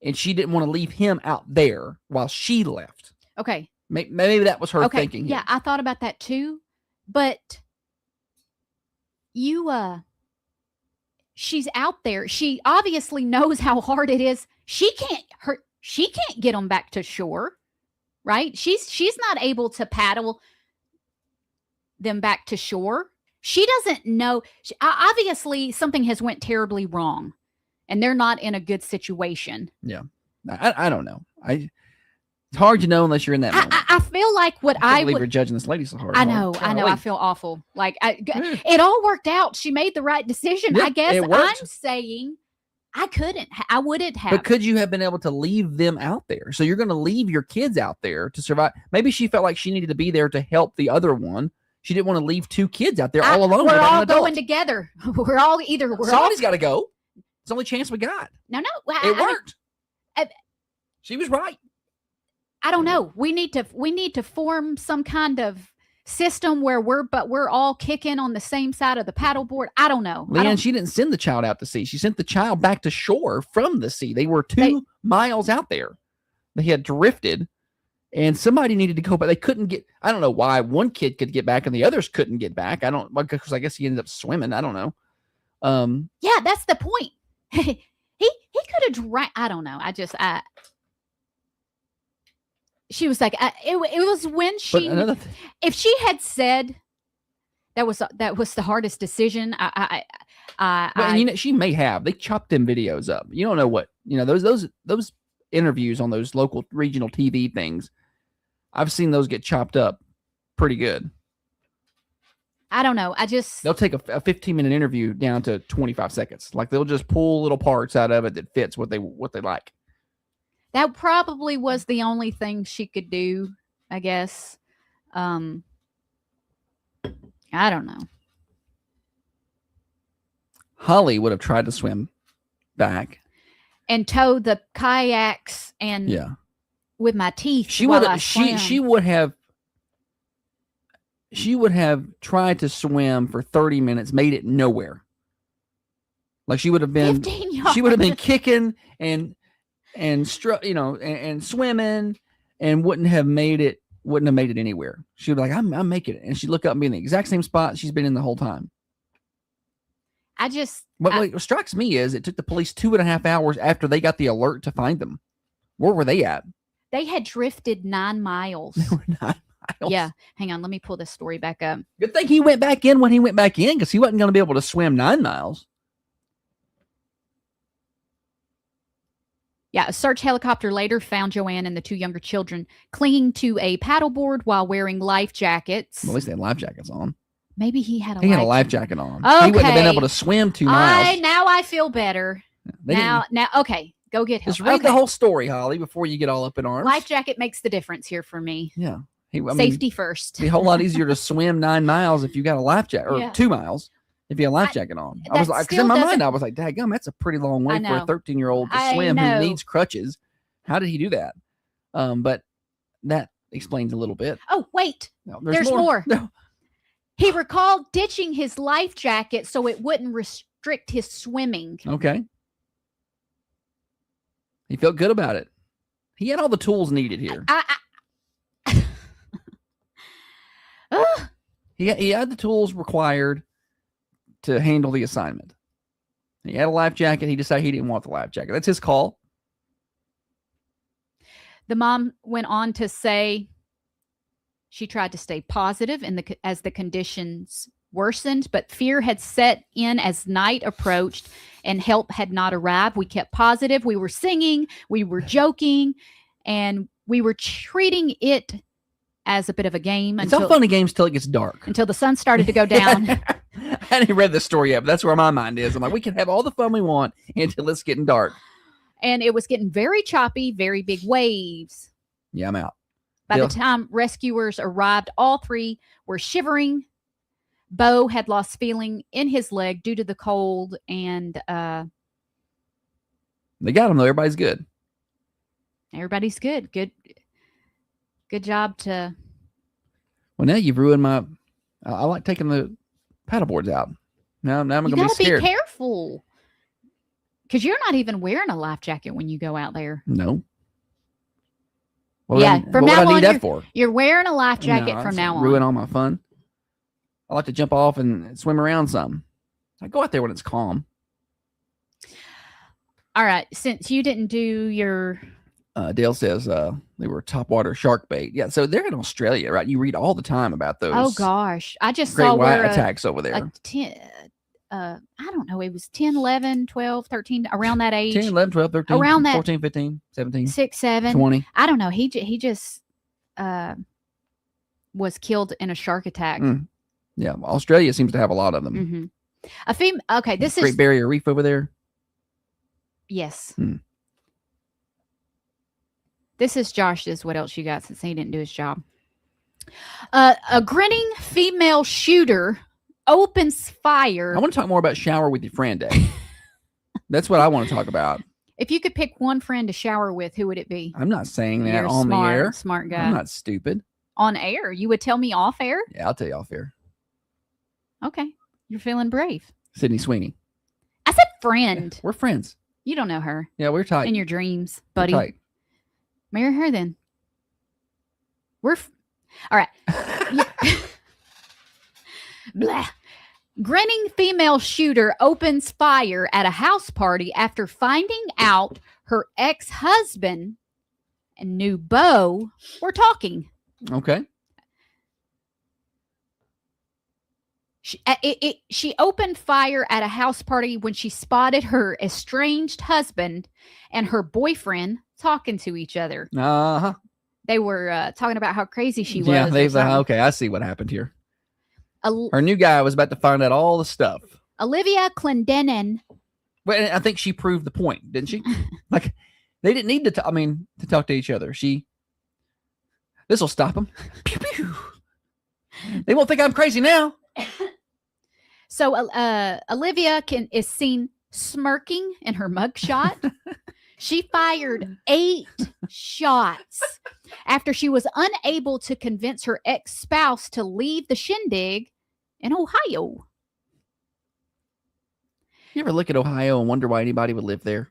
And she didn't want to leave him out there while she left. Okay. Maybe that was her Okay. thinking. Yeah, I thought about that too. But she's out there. She obviously knows how hard it is. She She can't get them back to shore, right? She's not able to paddle them back to shore. She doesn't know. Obviously, something has went terribly wrong, and they're not in a good situation. Yeah, I don't know. It's hard to know unless you're in that moment. I feel like what I I believe would. you're judging this lady so hard. I know. Golly. I feel awful. Like it all worked out. She made the right decision. Yeah, I guess it I'm worked. saying I couldn't. I wouldn't have. But could you have been able to leave them out there? So you're going to leave your kids out there to survive. Maybe she felt like she needed to be there to help the other one. She didn't want to leave two kids out there all alone. We're without all an adult. going together. We're all either. Somebody's got to go. It's the only chance we got. No. It worked. She was right. I don't know. We need to form some kind of system where we're all kicking on the same side of the paddleboard. I don't know. Leanne, she didn't send the child out to sea. She sent the child back to shore from the sea. They were 2 miles out there. They had drifted, and somebody needed to go, but they couldn't get. I don't know why one kid could get back and the others couldn't get back. Because I guess he ended up swimming. I don't know. Yeah, that's the point. he could have drank. I don't know. She was like, it was when she. If she had said that was the hardest decision. And she may have. They chopped them videos up. You don't know what those interviews on those local regional TV things. I've seen those get chopped up pretty good. I don't know. They'll take a 15-minute interview down to 25 seconds. Like they'll just pull little parts out of it that fits what they like. That probably was the only thing she could do, I guess. I don't know. Holly would have tried to swim back and tow the kayaks and with my teeth. She would have tried to swim for 30 minutes, made it nowhere. Like she would have been 15 yards. She would have been kicking and swimming and wouldn't have made it anywhere. She would be like, I'm making it. And she'd look up and be in the exact same spot she's been in the whole time. What strikes me is it took the police 2.5 hours after they got the alert to find them. Where were they at? They had drifted 9 miles. They were 9 miles. Yeah. Hang on. Let me pull this story back up. Good thing he went back in when he went back in, because he wasn't going to be able to swim 9 miles. Yeah, a search helicopter later found Joanne and the 2 younger children clinging to a paddleboard while wearing life jackets. Well, at least they had life jackets on. Maybe he had a life jacket on. Okay. He wouldn't have been able to swim 2 miles. Now I feel better. Now, okay, go get help. Just read the whole story, Holly, before you get all up in arms. Life jacket makes the difference here for me. Yeah. Safety first. It'd be a whole lot easier to swim 9 miles if you got a life jacket, or 2 miles. If you have a life jacket on. I was like, because in my mind, I was like, daggum, that's a pretty long way for a 13-year-old to swim who needs crutches. How did he do that? But that explains a little bit. Oh, wait. No, there's more. No. He recalled ditching his life jacket so it wouldn't restrict his swimming. Okay. He felt good about it. He had all the tools needed here. He had the tools required to handle the assignment. He had a life jacket. He decided he didn't want the life jacket. That's his call. The mom went on to say she tried to stay positive as the conditions worsened, but fear had set in as night approached and help had not arrived. We kept positive. We were singing, we were joking, and we were treating it as a bit of a game. It's all fun and games till it gets dark. Until the sun started to go down. I hadn't read the story yet, but that's where my mind is. I'm like, we can have all the fun we want until it's getting dark. And it was getting very choppy, very big waves. Yeah, I'm out. By the time rescuers arrived, all 3 were shivering. Bo had lost feeling in his leg due to the cold, and they got him though. Everybody's good. Everybody's good. Good job to. Well, now you've ruined my. I like taking the paddleboards out. Now I'm going to be scared. Be careful, because you're not even wearing a life jacket when you go out there. No. From now on, you're wearing a life jacket No, from now on. Ruin all my fun. I like to jump off and swim around some. I go out there when it's calm. All right. Since you didn't do your Dale says they were topwater shark bait. Yeah, so they're in Australia, right? You read all the time about those. Oh gosh, I just great saw white where attacks over there. I don't know, it was 10, 11, 12, 13, around that age. 10, 11, 12, 13, around that 14, 15, 17, 6, 7, 20. I don't know. He just was killed in a shark attack. Yeah, Australia seems to have a lot of them. Okay, this Great is Barrier Reef over there. yes. This is Josh's. What else you got since he didn't do his job? A grinning female shooter opens fire. I want to talk more about shower with your friend day. That's what I want to talk about. If you could pick one friend to shower with, who would it be? I'm not saying that You're on the air. Smart guy. I'm not stupid. On air? You would tell me off air? Yeah, I'll tell you off air. Okay. You're feeling brave. Sydney Sweeney. I said friend. We're friends. You don't know her. Yeah, we're tight. In your dreams, We're buddy. tight. Marry her then. All right. Blah. Grinning female shooter opens fire at a house party after finding out her ex-husband and new beau were talking. Okay. She opened fire at a house party when she spotted her estranged husband and her boyfriend talking to each other. Uh-huh. They were talking about how crazy she was. Yeah, or they've something. okay. I see what happened here. Her new guy was about to find out all the stuff. Olivia Clendenin. Well, I think she proved the point, didn't she? Like they didn't need to. To talk to each other. This will stop them. Pew, pew. They won't think I'm crazy now. So Olivia is seen smirking in her mugshot. She fired 8 shots after she was unable to convince her ex-spouse to leave the shindig in Ohio. You ever look at Ohio and wonder why anybody would live there?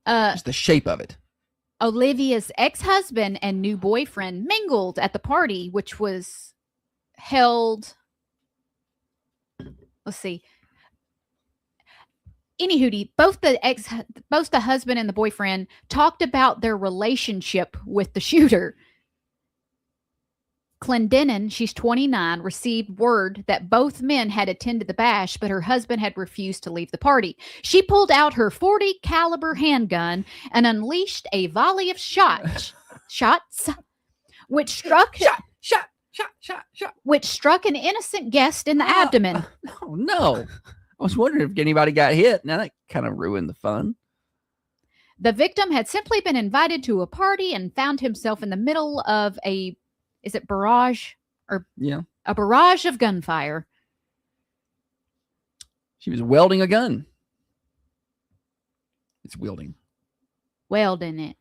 Just the shape of it. Olivia's ex-husband and new boyfriend mingled at the party, which was held. Let's see. Anywho, both the husband and the boyfriend talked about their relationship with the shooter. Clendenin, she's 29, received word that both men had attended the bash, but her husband had refused to leave the party. She pulled out her .40 caliber handgun and unleashed a volley of shots, which struck which struck an innocent guest in the abdomen. Oh no! I was wondering if anybody got hit. Now that kind of ruined the fun. The victim had simply been invited to a party and found himself in the middle of a barrage a barrage of gunfire. She was welding a gun. It's wielding. Welding it.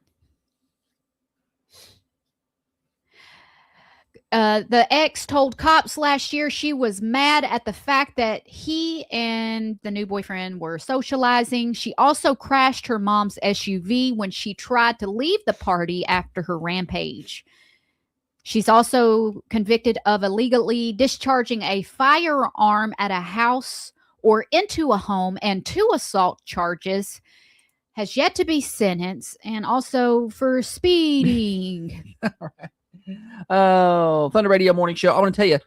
The ex told cops last year she was mad at the fact that he and the new boyfriend were socializing. She also crashed her mom's SUV when she tried to leave the party after her rampage. She's also convicted of illegally discharging a firearm at a house or into a home, and 2 assault charges. Has yet to be sentenced, and also for speeding. All right. Oh, Thunder Radio Morning Show. I want to tell you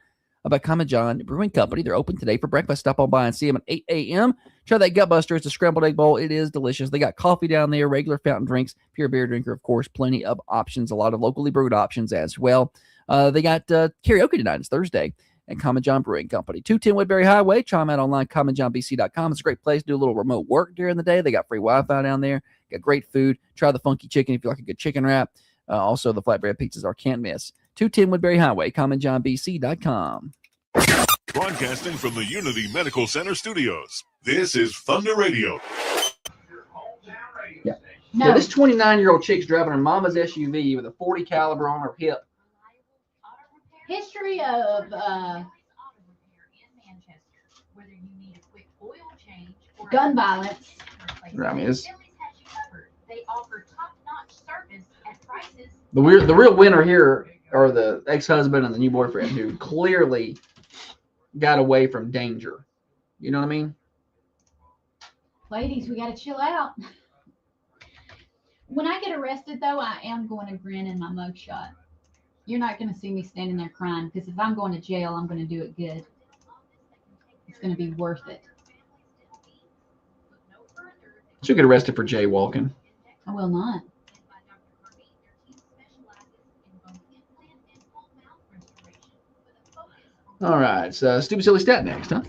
about Common John Brewing Company. They're open today for breakfast. Stop on by and see them at 8 a.m. Try that Gutbuster. It's a scrambled egg bowl. It is delicious. They got coffee down there, regular fountain drinks. If you're a beer drinker, of course, plenty of options, a lot of locally brewed options as well. They got karaoke tonight. It's Thursday at Common John Brewing Company. 210 Woodbury Highway. Try them out online, commonjohnbc.com. It's a great place to do a little remote work during the day. They got free Wi-Fi down there. Got great food. Try the funky chicken if you like a good chicken wrap. Also, the flatbread pizzas are can't miss. 210 Woodbury Highway, commonjohnbc.com. Broadcasting from the Unity Medical Center studios, this is Thunder Radio. Yeah. No. Yeah, this 29-year-old chick's driving her mama's SUV with a .40 caliber on her hip. History of gun violence. I mean, it's the real winner here are the ex-husband and the new boyfriend who clearly got away from danger. You know what I mean? Ladies, we got to chill out. When I get arrested, though, I am going to grin in my mugshot. You're not going to see me standing there crying, because if I'm going to jail, I'm going to do it good. It's going to be worth it. She'll get arrested for jaywalking. I will not. All right, so stupid silly stat next, huh?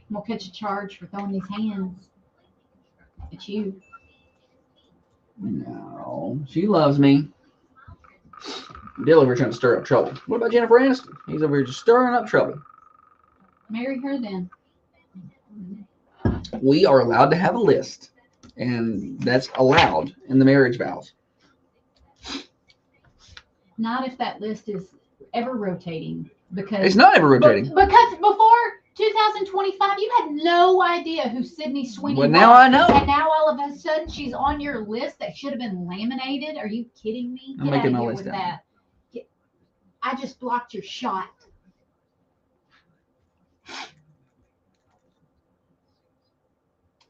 We'll catch a charge for throwing these hands at you. No, she loves me. Dill over here trying to stir up trouble. What about Jennifer Aniston? He's over here just stirring up trouble. Marry her then. We are allowed to have a list, and that's allowed in the marriage vows. Not if that list is ever rotating, because It's not ever rotating. Because before 2025, you had no idea who Sydney Sweeney Well, was. now I know. And now all of a sudden she's on your list that should have been laminated. Are you kidding me? I'm Get making out my of here list with down. that. I just blocked your shot.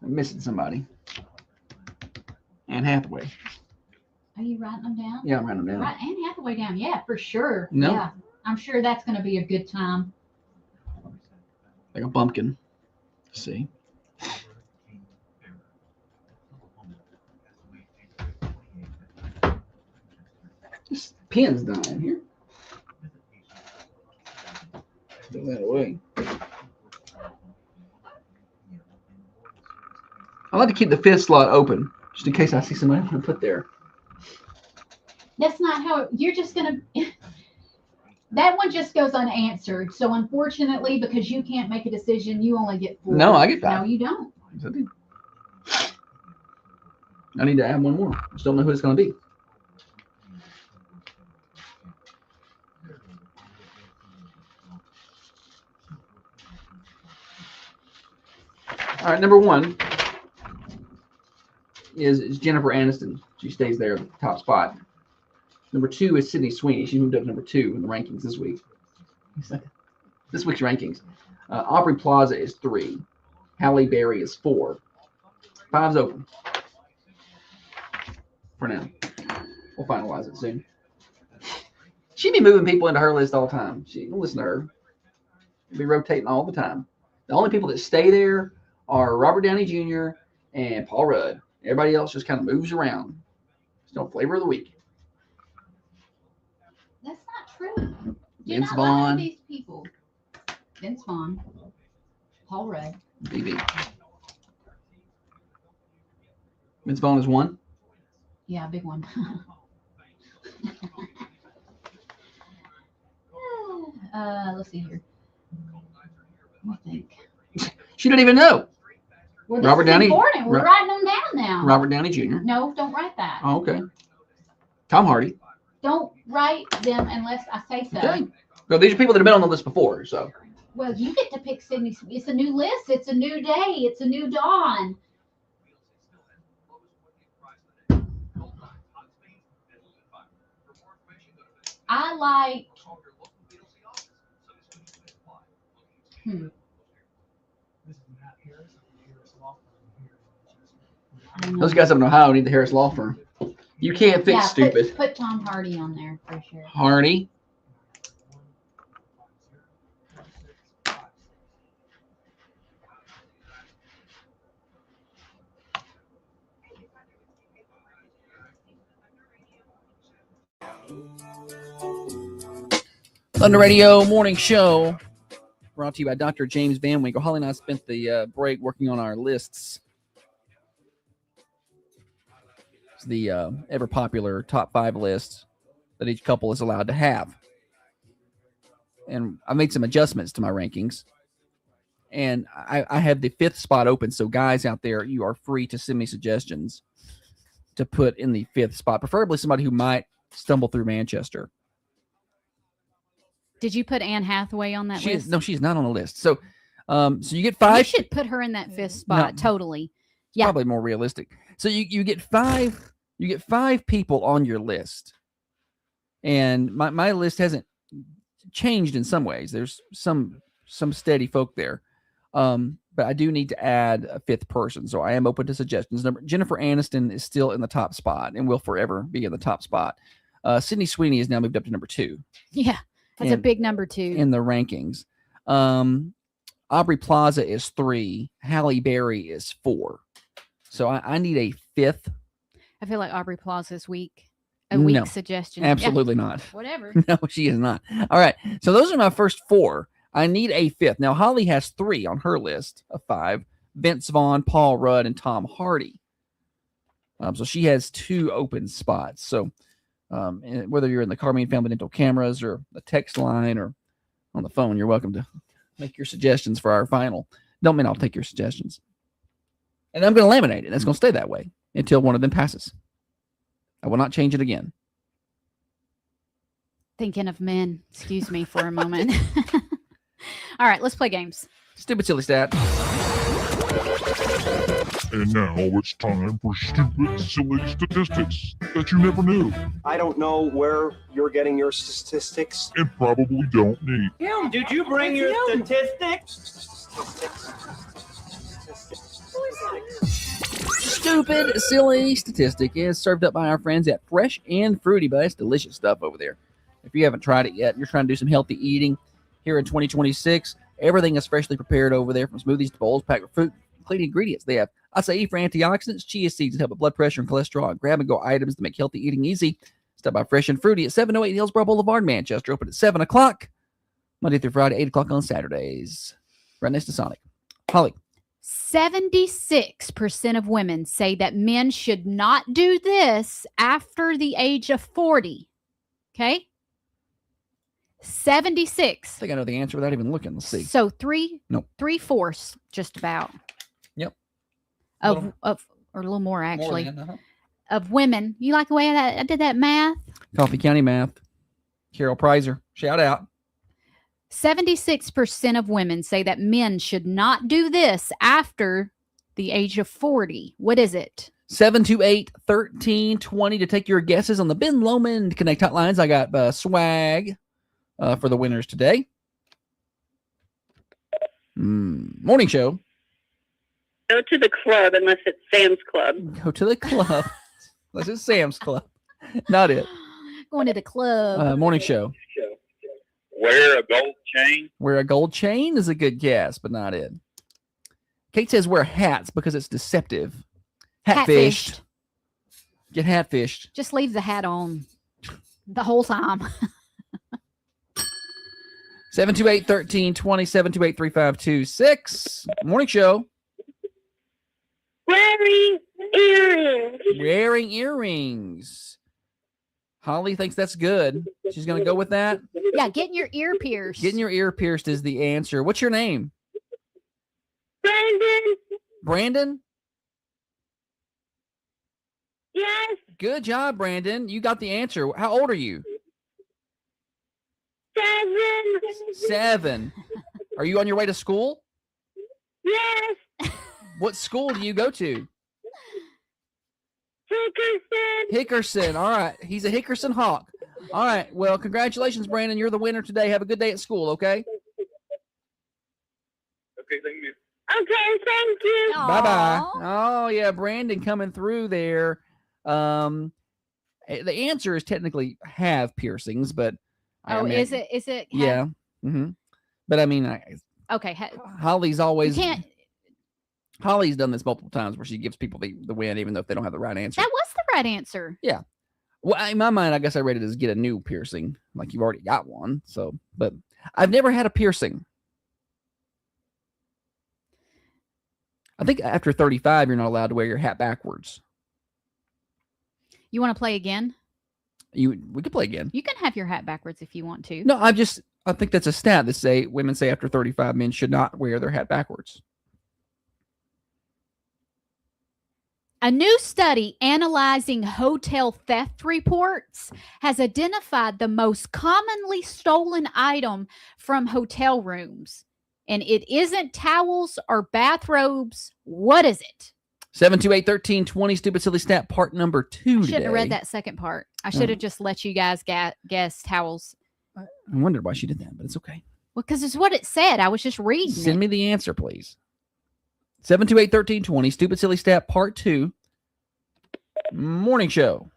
I'm missing somebody. Anne Hathaway. Are you writing them down? Yeah, I'm writing them down. Right, Anne Hathaway down. Yeah, for sure. No. Yeah, I'm sure that's going to be a good time. Like a bumpkin. See? This pen's dying here. Throw that away. I like to keep the fifth slot open, just in case I see somebody I want to put there. That's not how you're just going to. That one just goes unanswered. So unfortunately, because you can't make a decision, you only get 4. No, I get 5. No, you don't. Yes, I do. I need to add one more. I just don't know who it's going to be. All right, number 1 is Jennifer Aniston. She stays there at the top spot. Number 2 is Sydney Sweeney. She moved up to number 2 in the rankings this week. This week's rankings. Aubrey Plaza is 3. Halle Berry is 4. 5's open. For now. We'll finalize it soon. She'd be moving people into her list all the time. She don't listen to her. She'd be rotating all the time. The only people that stay there are Robert Downey Jr. and Paul Rudd. Everybody else just kind of moves around. There's no flavor of the week. That's not true. Do Vince not lie to Vaughn. these people. Vince Vaughn, Paul Rudd. BB. Vince Vaughn is 1. Yeah, big one. Let's see here. Let me think. She didn't even know. Well, this Robert is Downey. important. We're Ro- writing them down now. Robert Downey Jr. No, don't write that. Oh, okay. Tom Hardy. Don't write them unless I say so. Okay. So these are people that have been on the list before. So Well, you get to pick Sydney. It's a new list. It's a new day. It's a new dawn. I like. those guys up in Ohio need the Harris Law Firm. You can't fix Yeah, stupid. Put Tom Hardy on there for sure. Hardy. Thunder Radio Morning Show, brought to you by Dr. James Van Winkle. Holly and I spent the break working on our lists. It's the ever popular top 5 list that each couple is allowed to have. And I made some adjustments to my rankings. And I have the 5th spot open. So guys out there, you are free to send me suggestions to put in the 5th spot, preferably somebody who might stumble through Manchester. Did you put Anne Hathaway on that list? No, she's not on the list. So, so you get 5. You should put her in that 5th spot. No. Totally. Yeah. Probably more realistic. So you get 5. You get 5 people on your list, and my list hasn't changed in some ways. There's some steady folk there. But I do need to add a fifth person, so I am open to suggestions. Jennifer Aniston is still in the top spot and will forever be in the top spot. Sydney Sweeney has now moved up to number 2. Yeah, that's a big number 2 in the rankings. Aubrey Plaza is 3. Halle Berry is 4. So I need a fifth. I feel like Aubrey Plaza is weak. A weak No, suggestion. absolutely not. Whatever. No, she is not. All right. So those are my first 4. I need a fifth. Now, Holly has 3 on her list of 5. Vince Vaughn, Paul Rudd, and Tom Hardy. So she has 2 open spots. So whether you're in the Carmine Family Dental cameras or the text line or on the phone, you're welcome to make your suggestions for our final. Don't mean I'll take your suggestions. And I'm going to laminate it. It's going to stay that way until one of them passes. I will not change it again. Thinking of men. Excuse me for a moment. All right, let's play games. Stupid Silly Stat. And now it's time for stupid, silly statistics that you never knew I don't know where you're getting your statistics. and probably don't need. Kim, did you bring your statistics? Stupid Silly Statistic is served up by our friends at Fresh and Fruity, but it's delicious stuff over there. If you haven't tried it yet, you're trying to do some healthy eating here in 2026. Everything is freshly prepared over there, from smoothies to bowls packed with fruit, clean ingredients. They have acai for antioxidants, chia seeds to help with blood pressure and cholesterol, and grab-and-go items to make healthy eating easy. Stop by Fresh and Fruity at 708 Hillsborough Boulevard, Manchester. Open at 7 o'clock, Monday through Friday, 8 o'clock on Saturdays. Right next to Sonic. Holly. 76% of women say that men should not do this after the age of 40. Okay? 76. I think I know the answer without even looking. Let's see. So Nope. 3/4, just about. Yep. Of or a little more actually. than, uh-huh. Of women. You like the way I did that math? Coffee County Math. Carol Prizer. Shout out. 76% of women say that men should not do this after the age of 40. What is it? 728-1320 to take your guesses on the Ben Lomond Connect hotlines. I got swag for the winners today. Morning show. Go to the club unless it's Sam's Club. Go to the club. Unless it's Sam's Club. Not it. Going to the club. Morning show. Wear a gold chain. Wear a gold chain is a good guess, but not it. Kate says wear hats because it's deceptive. Hatfished. Get hatfished. Just leave the hat on the whole time. 728-1320, 728-3526. Morning show. Wearing earrings. Wearing earrings. Holly thinks that's good. She's going to go with that. Yeah, getting your ear pierced. Getting your ear pierced is the answer. What's your name? Brandon. Brandon? Yes. Good job, Brandon. You got the answer. How old are you? 7. Are you on your way to school? Yes. What school do you go to? Hickerson. Hickerson. All right. He's a Hickerson Hawk. All right. Well, congratulations, Brandon. You're the winner today. Have a good day at school, okay? Okay, thank you. Okay, thank you. Bye-bye. Oh, yeah, Brandon coming through there. The answer is technically have piercings, but... Is it? Yeah. But I mean, Okay. Holly's always... You can't... Holly's done this multiple times where she gives people the win even though if they don't have the right answer. That was the right answer. Yeah. Well, in my mind, I guess I rate it as get a new piercing. Like you've already got one. So, but I've never had a piercing. I think after 35, you're not allowed to wear your hat backwards. You want to play again? We could play again. You can have your hat backwards if you want to. No, I think that's a stat that women say after 35, men should not wear their hat backwards. A new study analyzing hotel theft reports has identified the most commonly stolen item from hotel rooms. And it isn't towels or bathrobes. What is it? 728-1320, stupid silly stat, part number 2 I shouldn't today. have read that second part. I should have just let you guys guess towels. I wondered why she did that, but it's okay. Well, because it's what it said. I was just reading Send it. me the answer, please. 728-1320, Stupid Silly Stat Part 2. Morning show.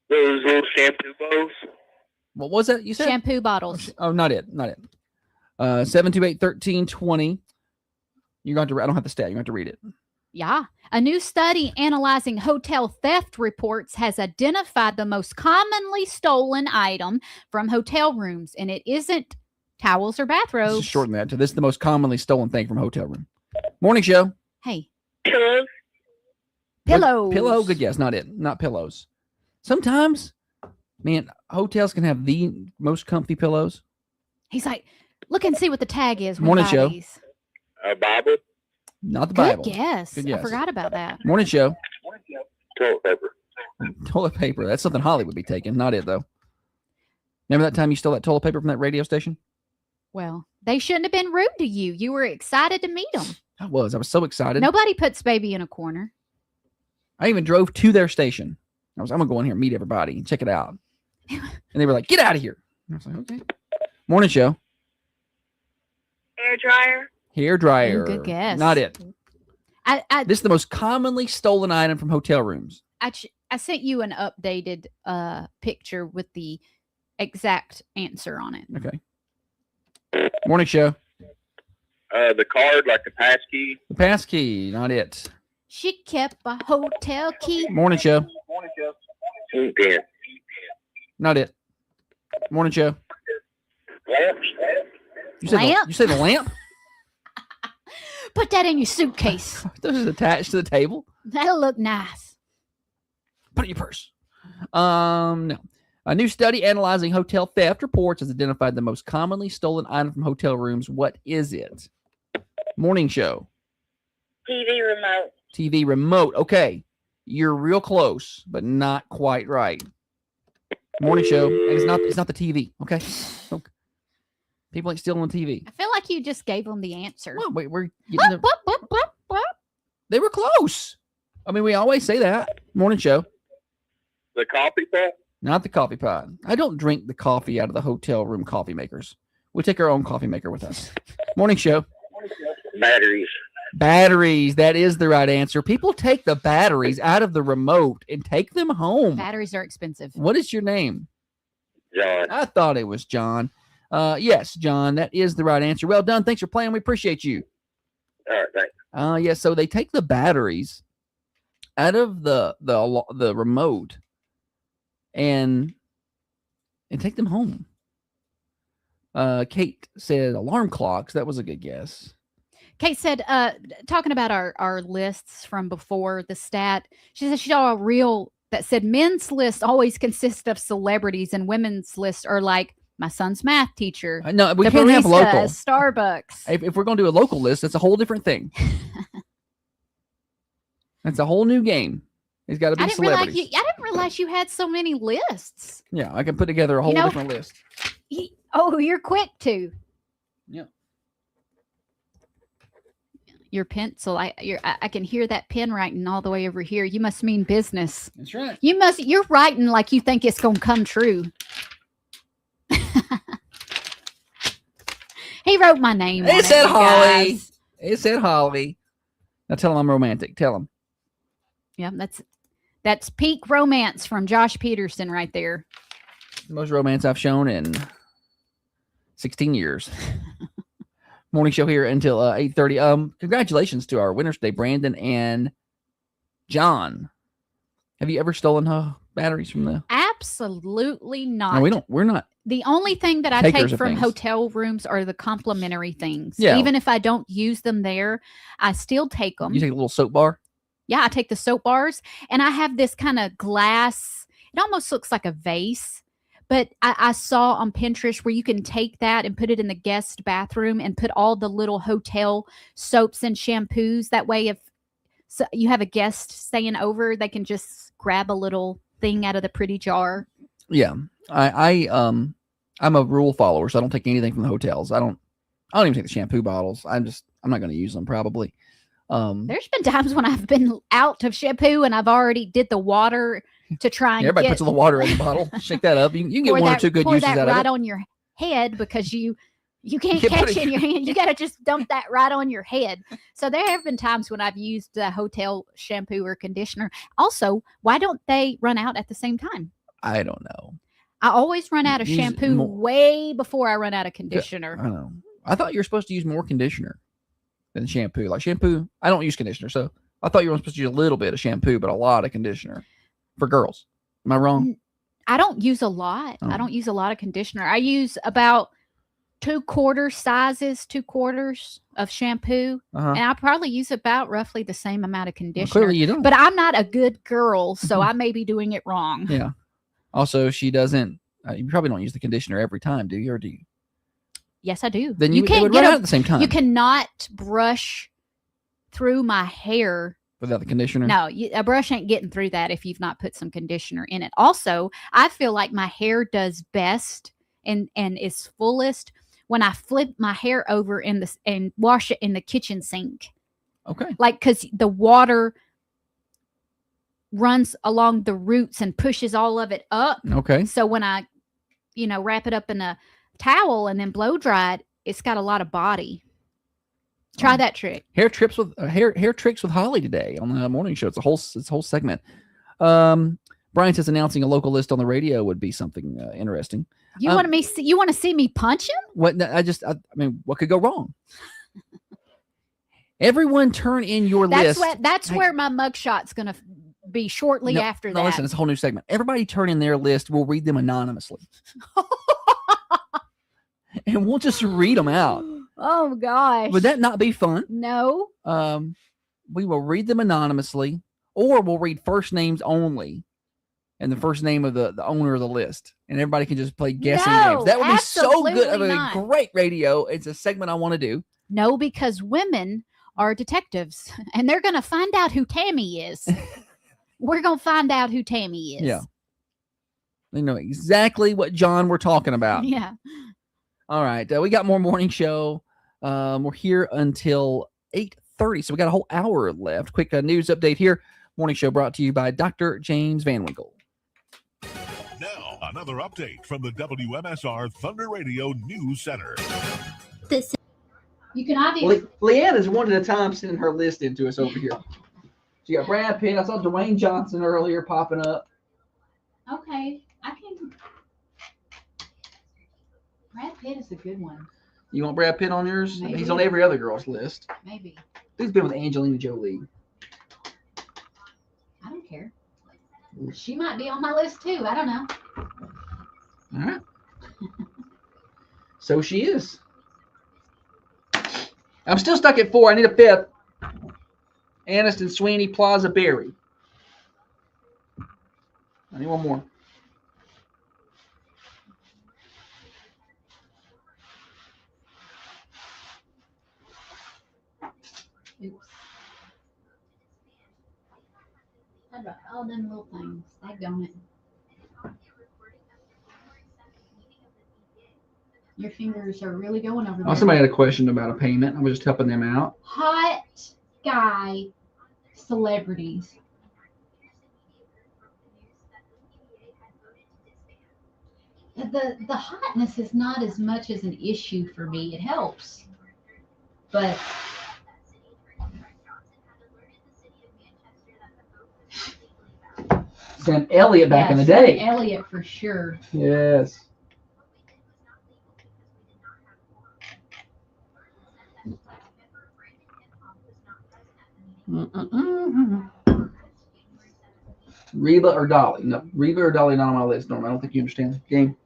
Those little shampoo bowls. What was that you said? Shampoo bottles. Oh, not it. 728-1320. You're going to. I don't have the stat. You have to read it. Yeah. A new study analyzing hotel theft reports has identified the most commonly stolen item from hotel rooms, and it isn't towels or bathrobes. Just shorten that to this is the most commonly stolen thing from a hotel room. Morning show. Hey. Pillows. Pillows. Pillow. Good guess. Not it. Not pillows. Sometimes, man, hotels can have the most comfy pillows. He's like, look and see what the tag is. when Morning he show. buy these. A Bible. Not the Good Bible. guess. Good I guess. forgot about that. Morning show. Toilet paper. Toilet paper. That's something Holly would be taking. Not it, though. Remember that time you stole that toilet paper from that radio station? Well, they shouldn't have been rude to you. You were excited to meet them. I was. I was so excited. Nobody puts baby in a corner. I even drove to their station. I'm going to go in here and meet everybody and check it out. And they were like, get out of here. And I was like, okay. Morning show. Hair dryer. Hair dryer. Ooh, good guess. Not it. I This is the most commonly stolen item from hotel rooms. I sent you an updated picture with the exact answer on it. Okay. Morning show. The card, like the pass key. The pass key. Not it. She kept a hotel key. Morning show. Okay. Not it. Morning show. Lamps. You said Lamp? you said the lamp? Put that in your suitcase. This is attached to the table. That'll look nice. Put it in your purse. No. A new study analyzing hotel theft reports has identified the most commonly stolen item from hotel rooms. What is it? Morning show. TV remote. TV remote. Okay. You're real close, but not quite right. Morning show. And it's not the TV. Okay. People ain't stealing the TV. I feel like you just gave them the answer. Well, wait, we're getting They were close. I mean, we always say that. Morning show. The coffee pot. Not the coffee pot. I don't drink the coffee out of the hotel room coffee makers. We take our own coffee maker with us. Morning show. Batteries. Batteries. That is the right answer. People take the batteries out of the remote and take them home. Batteries are expensive. What is your name? John. I thought it was John. Yes, John. That is the right answer. Well done. Thanks for playing. We appreciate you. All right, thanks. Yeah. So they take the batteries out of the remote and take them home. Kate said alarm clocks. That was a good guess. Kate said, talking about our lists from before the stat, she said she saw a reel that said men's list always consists of celebrities and women's lists are like my son's math teacher. No, we the can't have barista local. at Starbucks. If we're going to do a local list, that's a whole different thing. That's a whole new game. It's got to be I didn't celebrities. realize you had so many lists. Yeah, I can put together a whole different list. You're quick too. Yeah. Your pencil, I can hear that pen writing all the way over here. You must mean business. That's right. You're writing like you think it's gonna come true. He wrote my name. It said Holly. It said Holly. Now tell him I'm romantic. Tell him. Yeah, that's peak romance from Josh Peterson right there. The most romance I've shown in 16 years. Morning show here until 8:30. Congratulations to our winners today, Brandon and John. Have you ever stolen batteries from the? Absolutely not. No, we're not. The only thing that I Takers take of from things. hotel rooms are the complimentary things. Yeah. Even if I don't use them there, I still take them. You take a little soap bar. Yeah, I take the soap bars, and I have this kind of glass. It almost looks like a vase, but I saw on Pinterest where you can take that and put it in the guest bathroom and put all the little hotel soaps and shampoos. That way, if you have a guest staying over, they can just grab a little thing out of the pretty jar. Yeah, I'm a rule follower, so I don't take anything from the hotels. I don't even take the shampoo bottles. I'm not going to use them probably. There's been times when I've been out of shampoo and I've already did the water to try and Everybody get, puts a little water in the bottle. Shake that up. You can get pour one that, or two good pour uses that out right of it. on your head because you can't Can't put catch it in your hand. You got to just dump that right on your head. So there have been times when I've used the hotel shampoo or conditioner. Also, why don't they run out at the same time? I don't know. I always run out of Use shampoo more- way before I run out of conditioner. I don't know. I thought you were supposed to use more conditioner than shampoo. Like shampoo, I don't use conditioner, so I thought you were supposed to use a little bit of shampoo, but a lot of conditioner for girls. Am I wrong? I don't use a lot. Oh. I don't use a lot of conditioner. I use about 2/4 sizes, 2/4 of shampoo, Uh-huh. and I probably use about roughly the same amount of conditioner. clearly you don't. But I'm not a good girl, so I may be doing it wrong. Yeah. Also, she doesn't. You probably don't use the conditioner every time, do you? Or do you? Yes, I do. Then you- they would run out at the same time. You cannot brush through my hair. Without the conditioner? No, a brush ain't getting through that if you've not put some conditioner in it. Also, I feel like my hair does best and is fullest when I flip my hair over and wash it in the kitchen sink. Okay. Like, because the water runs along the roots and pushes all of it up. Okay. So when I, wrap it up in a towel and then blow dry it, it's got a lot of body. Try that trick. Hair tricks with Holly today on the morning show. It's a whole segment. Brian says announcing a local list on the radio would be something interesting. You want to see me punch him? What? I mean, what could go wrong? Everyone, turn in your list. That's where my mugshot's going to be shortly after that. No, listen, it's a whole new segment. Everybody, turn in their list. We'll read them anonymously, and we'll just read them out. Oh gosh. Would that not be fun? No. We will read them anonymously, or we'll read first names only, and the first name of the owner of the list, and everybody can just play guessing games. That would be so good. That would be great radio. It's a segment I want to do. No, because women are detectives, and they're going to find out who Tammy is. We're going to find out who Tammy is. Yeah. They know exactly what John we're talking about. Yeah. All right. We got more morning show. We're here until 8:30, so we got a whole hour left. Quick news update here. Morning show brought to you by Dr. James Van Winkle. Now, another update from the WMSR Thunder Radio News Center. You can obviously. Leanne is one at a time sending her list into us over here. She got Brad Pitt. I saw Dwayne Johnson earlier popping up. Okay, I can. Brad Pitt is a good one. You want Brad Pitt on yours? Maybe. He's on every other girl's list. Maybe. He's been with Angelina Jolie. I don't care. She might be on my list too. I don't know. All right. So she is. I'm still stuck at 4. I need a 5th. Aniston, Sweeney, Plaza, Berry. I need one more. Oops. How about all them little things? Daggone it. Your fingers are really going over there. Oh, somebody had a question about a payment. I was just helping them out. Hot guy celebrities. The hotness is not as much as an issue for me. It helps. But Sam Elliott back in the day. Sam Elliott for sure. Yes. Reba or Dolly? No, Reba or Dolly not on my list, Norm. I don't think you understand the game.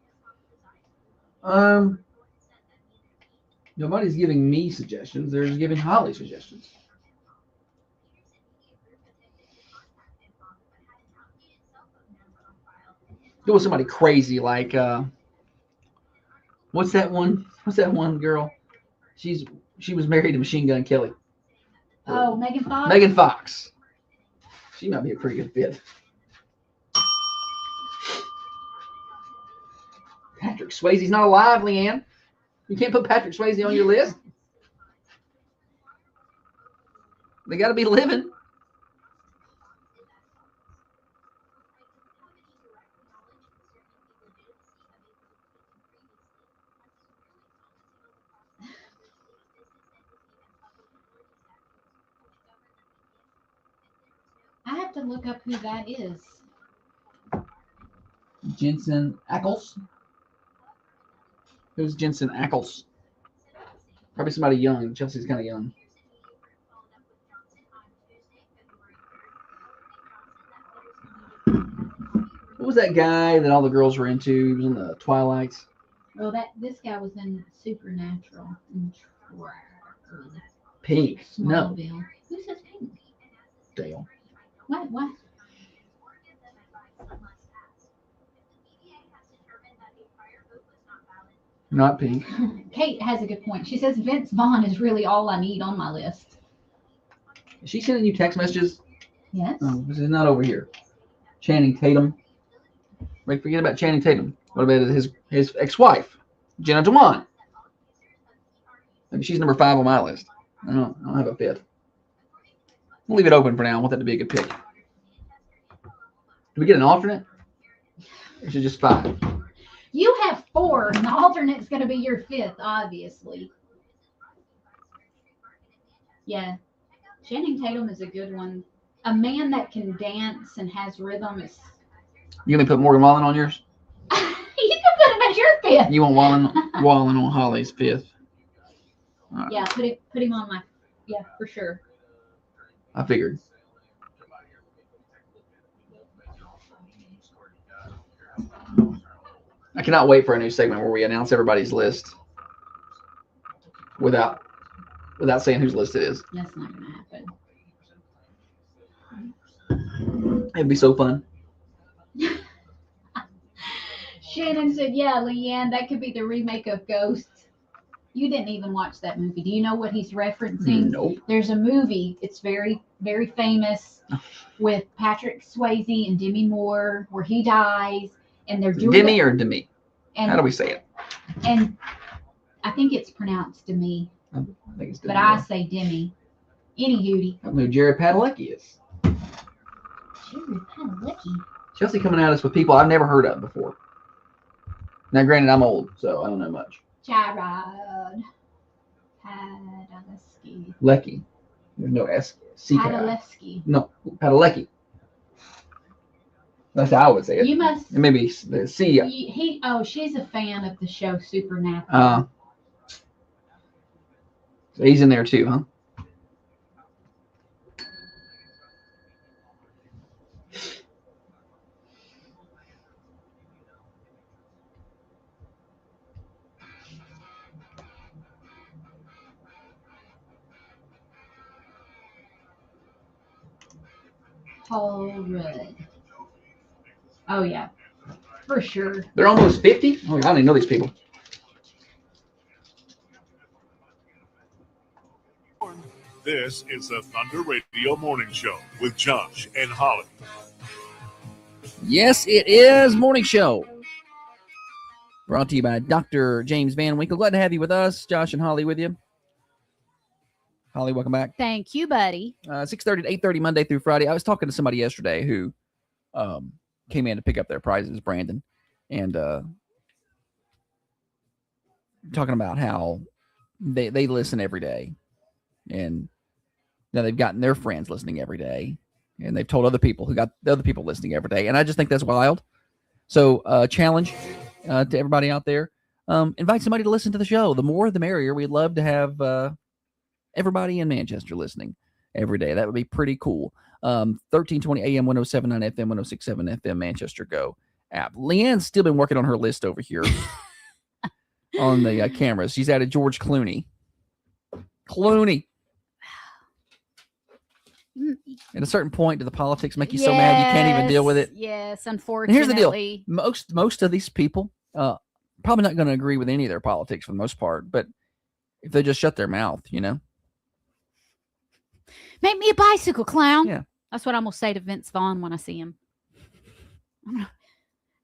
Nobody's giving me suggestions. They're just giving Holly suggestions. Go with somebody crazy like what's that one? What's that one girl? She was married to Machine Gun Kelly. Oh, Megan Fox. Megan Fox. She might be a pretty good fit. Patrick Swayze's not alive, Leanne. You can't put Patrick Swayze on your list. They got to be living. to look up who that is. Jensen Ackles. Who's Jensen Ackles? Probably somebody young. Chelsea's kind of young. What was that guy that all the girls were into? He was in the Twilights. Well, this guy was in Supernatural. Pink. No. Smallville. Who says Pink? Dale. What? Not Pink. Kate has a good point. She says Vince Vaughn is really all I need on my list. Is she sending you text messages? Yes. Oh, this is not over here. Channing Tatum. Like, forget about Channing Tatum. What about his ex-wife, Jenna Dewan? Maybe she's number 5 on my list. I don't have a fifth. We'll leave it open for now. I want that to be a good pick. Do we get an alternate? Or is it just 5? You have 4, and the alternate's going to be your 5th, obviously. Yeah. Channing Tatum is a good one. A man that can dance and has rhythm is... You gonna put Morgan Wallen on yours? You can put him as your 5th. You want Wallen on Holly's 5th? Right. Yeah, put him on my... Yeah, for sure. I figured. I cannot wait for a new segment where we announce everybody's list without saying whose list it is. That's not going to happen. It'd be so fun. Shannon said, yeah, Leanne, that could be the remake of Ghost. You didn't even watch that movie. Do you know what he's referencing? Nope. There's a movie. It's very, very famous with Patrick Swayze and Demi Moore where he dies and they're doing Demi or Demi? And, how do we say it? And I think it's pronounced Demi. I think it's Demi. But I say Demi. Any hootie. I don't know who Jared Padalecki is. Jared Padalecki. Chelsea coming at us with people I've never heard of before. Now, granted, I'm old, so I don't know much. Jared Padalecki. Lecky. There's no S. Padalecki. No, Padalecki. That's how I would say it. You must. And maybe the C. She's a fan of the show Supernatural. So he's in there too, huh? Paul Rudd. Oh, yeah. For sure. They're almost 50? Oh, I don't even know these people. This is the Thunder Radio Morning Show with Josh and Holly. Yes, it is Morning Show. Brought to you by Dr. James Van Winkle. Glad to have you with us. Josh and Holly with you. Holly, welcome back. Thank you, buddy. 6:30 to 8:30 Monday through Friday. I was talking to somebody yesterday who came in to pick up their prizes, Brandon, and talking about how they listen every day. And now they've gotten their friends listening every day. And they've told other people who got the other people listening every day. And I just think that's wild. So challenge to everybody out there. Invite somebody to listen to the show. The more, the merrier. We'd love to have everybody in Manchester listening every day. That would be pretty cool. 1320 AM, 107.9 FM, 106.7 FM, Manchester Go app. Leanne's still been working on her list over here on the cameras. She's added George Clooney. At a certain point, do the politics make you so mad you can't even deal with it? Yes, And unfortunately. here's the deal. Most of these people probably not going to agree with any of their politics for the most part, but if they just shut their mouth, you know. Make me a bicycle, clown. Yeah. That's what I'm going to say to Vince Vaughn when I see him.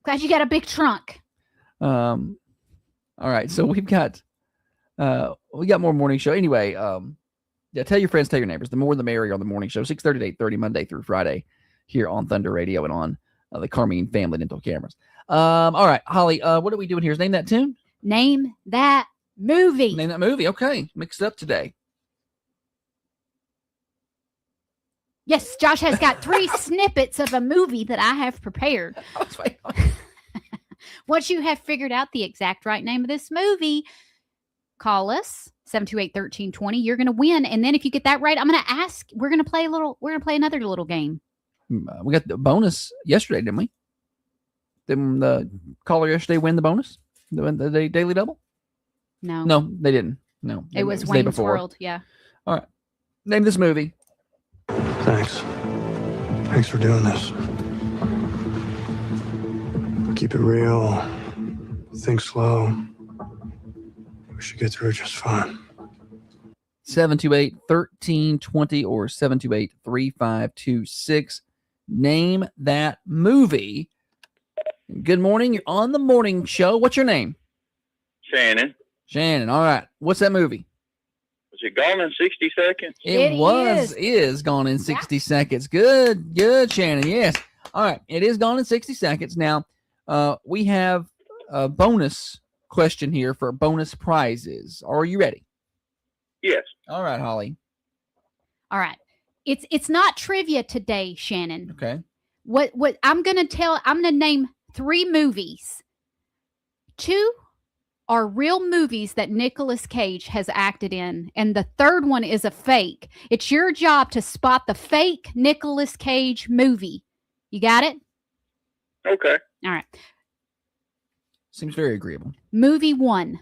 Glad you got a big trunk. All right, so we got more morning show. Anyway, yeah, tell your friends, tell your neighbors. The more the merrier on the morning show, 6:30 to 8:30 Monday through Friday here on Thunder Radio and on the Carmine Family Dental Cameras. All right, Holly, what are we doing here? Is name that tune? Name that movie. Name that movie. Okay, mixed up today. Yes, Josh has got 3 snippets of a movie that I have prepared. Once you have figured out the exact right name of this movie, call us 728-1320. You're going to win. And then if you get that right, I'm going to ask, we're going to play another little game. We got the bonus yesterday, didn't we? Didn't the caller yesterday win the bonus? The daily double? No. No, they didn't. No. It was the day Wayne's before. World. Yeah. All right. Name this movie. Thanks. Thanks for doing this. Keep it real. Think slow. We should get through it just fine. 728-1320 or 728-3526. Name that movie. Good morning. You're on the morning show. What's your name? Shannon. Shannon. All right. What's that movie? Was it gone in 60 seconds? It is gone in 60 seconds. Good, Shannon. Yes. All right. It is gone in 60 seconds. Now, we have a bonus question here for bonus prizes. Are you ready? Yes. All right, Holly. All right. It's not trivia today, Shannon. Okay. What I'm going to name 3 movies. 2 are real movies that Nicolas Cage has acted in, and the third one is a fake. It's your job to spot the fake Nicolas Cage movie. You got it? Okay. All right. Seems very agreeable. Movie 1,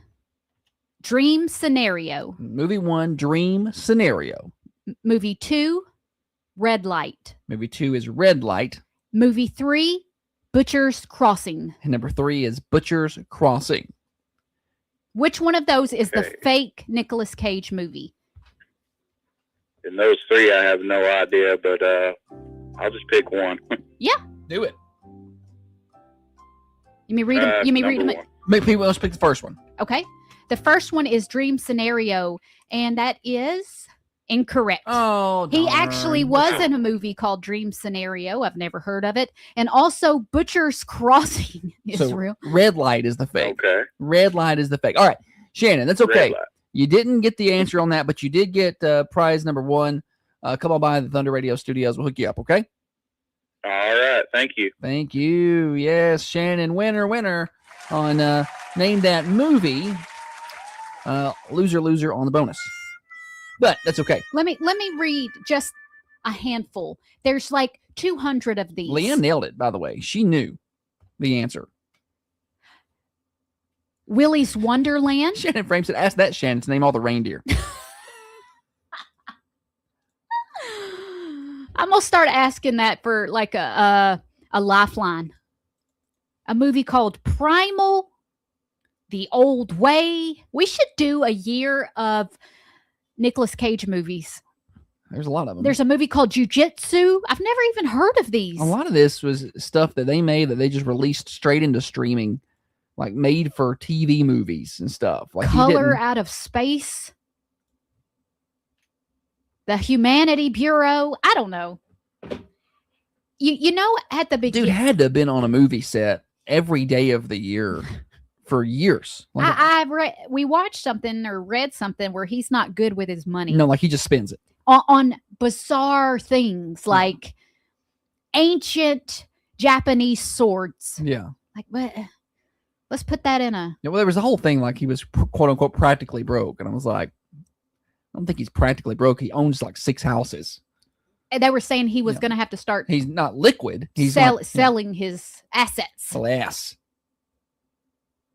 Dream Scenario. Movie 1, Dream Scenario. Movie 2, Red Light. Movie 2 is Red Light. Movie 3, Butcher's Crossing. And number 3 is Butcher's Crossing. Which one of those is the fake Nicolas Cage movie? In those 3, I have no idea, but I'll just pick one. Yeah. Do it. You may read them. You may read them. Let's pick the first one. Okay. The first one is Dream Scenario, and that is incorrect. Oh, he darn. actually was in a movie called Dream Scenario. I've never heard of it. And also Butcher's Crossing is So real. Red Light is the fake. Okay. Red Light is the fake. All right, Shannon, that's okay. Red Light. You didn't get the answer on that, but you did get prize number 1. Come on by the Thunder Radio Studios. We'll hook you up, okay? All right. Thank you. Thank you. Yes, Shannon, winner on Name That Movie. Loser on the bonus. But that's okay. Let me read just a handful. There's like 200 of these. Leanne nailed it, by the way. She knew the answer. Willy's Wonderland. Shannon Frame said, ask that Shannon to name all the reindeer. I'm going to start asking that for like a lifeline. A movie called Primal, The Old Way. We should do a year of Nicolas Cage movies. There's a lot of them. There's a movie called Jiu-Jitsu. I've never even heard of these. A lot of this was stuff that they made that they just released straight into streaming, like made for TV movies and stuff. Like Color Out of Space. The Humanity Bureau. I don't know. You know, at the beginning, dude had to have been on a movie set every day of the year for years. Like we watched something or read something where he's not good with his money. no, like he just spends it. On bizarre things like ancient Japanese swords. Yeah. Like, what? Let's put that in a. Yeah, well, there was a whole thing like he was quote unquote practically broke, and I was like, I don't think he's practically broke. He owns like 6 houses. And they were saying he was going to have to start. He's not liquid. He's selling his assets. Alas.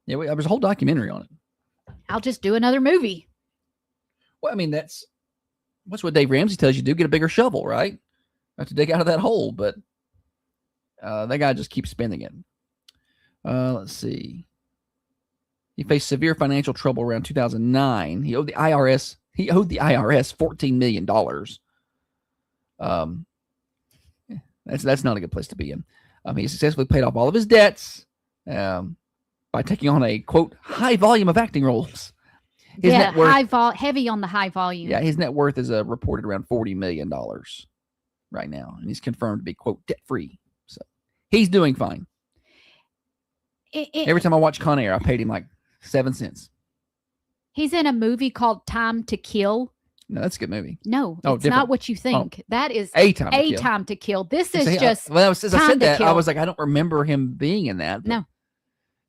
Yeah, there was a whole documentary on it. I'll just do another movie. Well, I mean, that's what Dave Ramsey tells you to do. Get a bigger shovel, right? Have to dig out of that hole, but that guy just keeps spending it. Let's see. He faced severe financial trouble around 2009. He owed the IRS $14 million. That's not a good place to be in. He successfully paid off all of his debts by taking on a quote high volume of acting roles. His net worth, heavy on the high volume. Yeah, his net worth is reported around $40 million right now, and he's confirmed to be quote debt free. So he's doing fine. Every time I watch Con Air, I paid him like 7 cents. He's in a movie called Time to Kill. No, that's a good movie. No, Oh, it's different. not what you think. That is A Time to Kill. Time to Kill. This is See, just well, since I Time said to that, I Kill. was like, I don't remember him being in that. but No.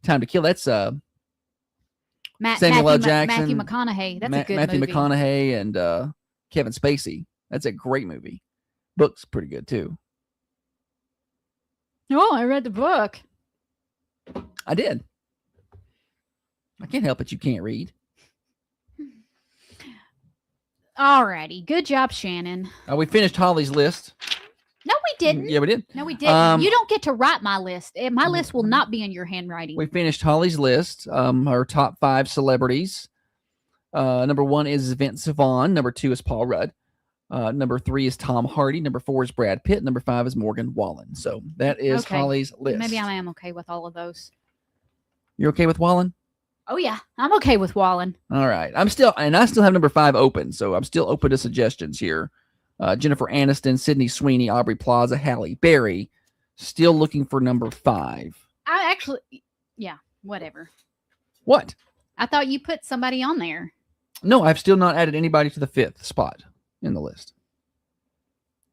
Time to Kill. That's Samuel Matthew, L. Jackson, Matthew McConaughey. That's a good Matthew movie. McConaughey and Kevin Spacey. That's a great movie. Book's pretty good too. Oh, I read the book. I did. I can't help it. You can't read. Alrighty. Good job, Shannon. We finished Holly's list. No, we didn't. Yeah, we did. No, we didn't. You don't get to write my list. My list will not be in your handwriting. We finished Holly's list. Her top 5 celebrities. Number 1 is Vince Vaughn. Number 2 is Paul Rudd. Number 3 is Tom Hardy. Number 4 is Brad Pitt. Number 5 is Morgan Wallen. So that is Okay. Holly's list. Maybe I am okay with all of those. You're okay with Wallen? Oh yeah, I'm okay with Wallen. All right. I still have number 5 open, so I'm still open to suggestions here. Jennifer Aniston, Sydney Sweeney, Aubrey Plaza, Halle Berry. Still looking for number 5. I actually, yeah, whatever. What? I thought you put somebody on there. No, I've still not added anybody to the 5th spot in the list.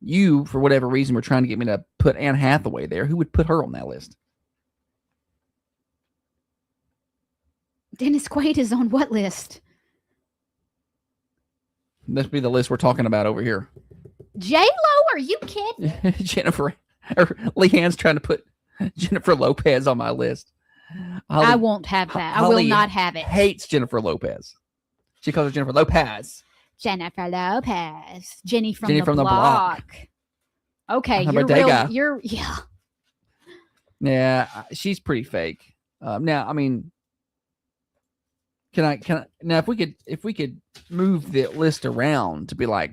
You, for whatever reason, were trying to get me to put Anne Hathaway there. Who would put her on that list? Dennis Quaid is on what list? This would be the list we're talking about over here. J-Lo? Are you kidding? Jennifer, or Leanne's trying to put Jennifer Lopez on my list. I won't have that. I will Holly not have it. Hates Jennifer Lopez. She calls her Jennifer Lopez. Jennifer Lopez. Jenny from Jenny the from the block. Okay, I'm a you're bodega. real. You're yeah. Yeah, she's pretty fake. Now, I mean, can I now if we could move the list around to be like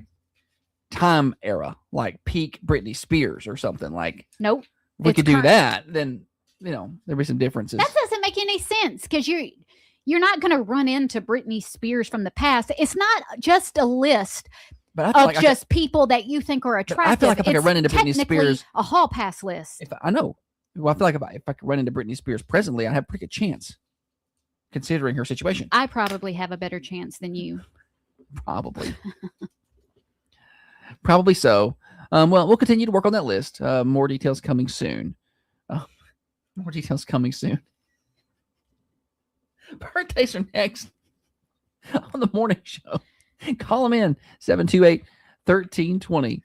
time era, like peak Britney Spears or something like. Nope. If we It's could do current. that, then there'd be some differences. That doesn't make any sense because you're not going to run into Britney Spears from the past. It's not just a list But I feel of like just people that you think are I attractive. feel like if I could It's run into Britney technically Spears- a hall pass list. If I know, well, I feel like if I could run into Britney Spears presently, I have a pretty good chance, considering her situation. I probably have a better chance than you. Probably. Probably so. Well, we'll continue to work on that list. More details coming soon. More details coming soon. Birthdays are next on the morning show. Call them in 728-1320.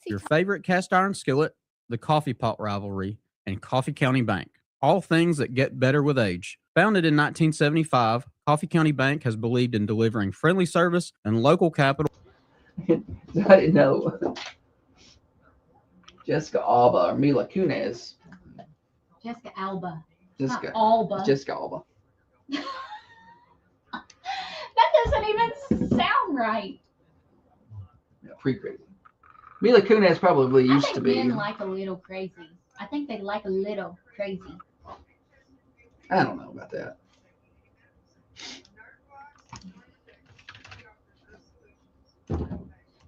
Your favorite cast iron skillet, the coffee pot rivalry, and Coffee County Bank. All things that get better with age. Founded in 1975, Coffee County Bank has believed in delivering friendly service and local capital. I didn't know. Jessica Alba or Mila Kunis. Jessica Alba. Jessica Not Alba. Jessica Alba. That doesn't even sound right. Yeah, pretty crazy. Mila Kunis probably I used think to be. men like a little crazy. I think they like a little crazy. I don't know about that.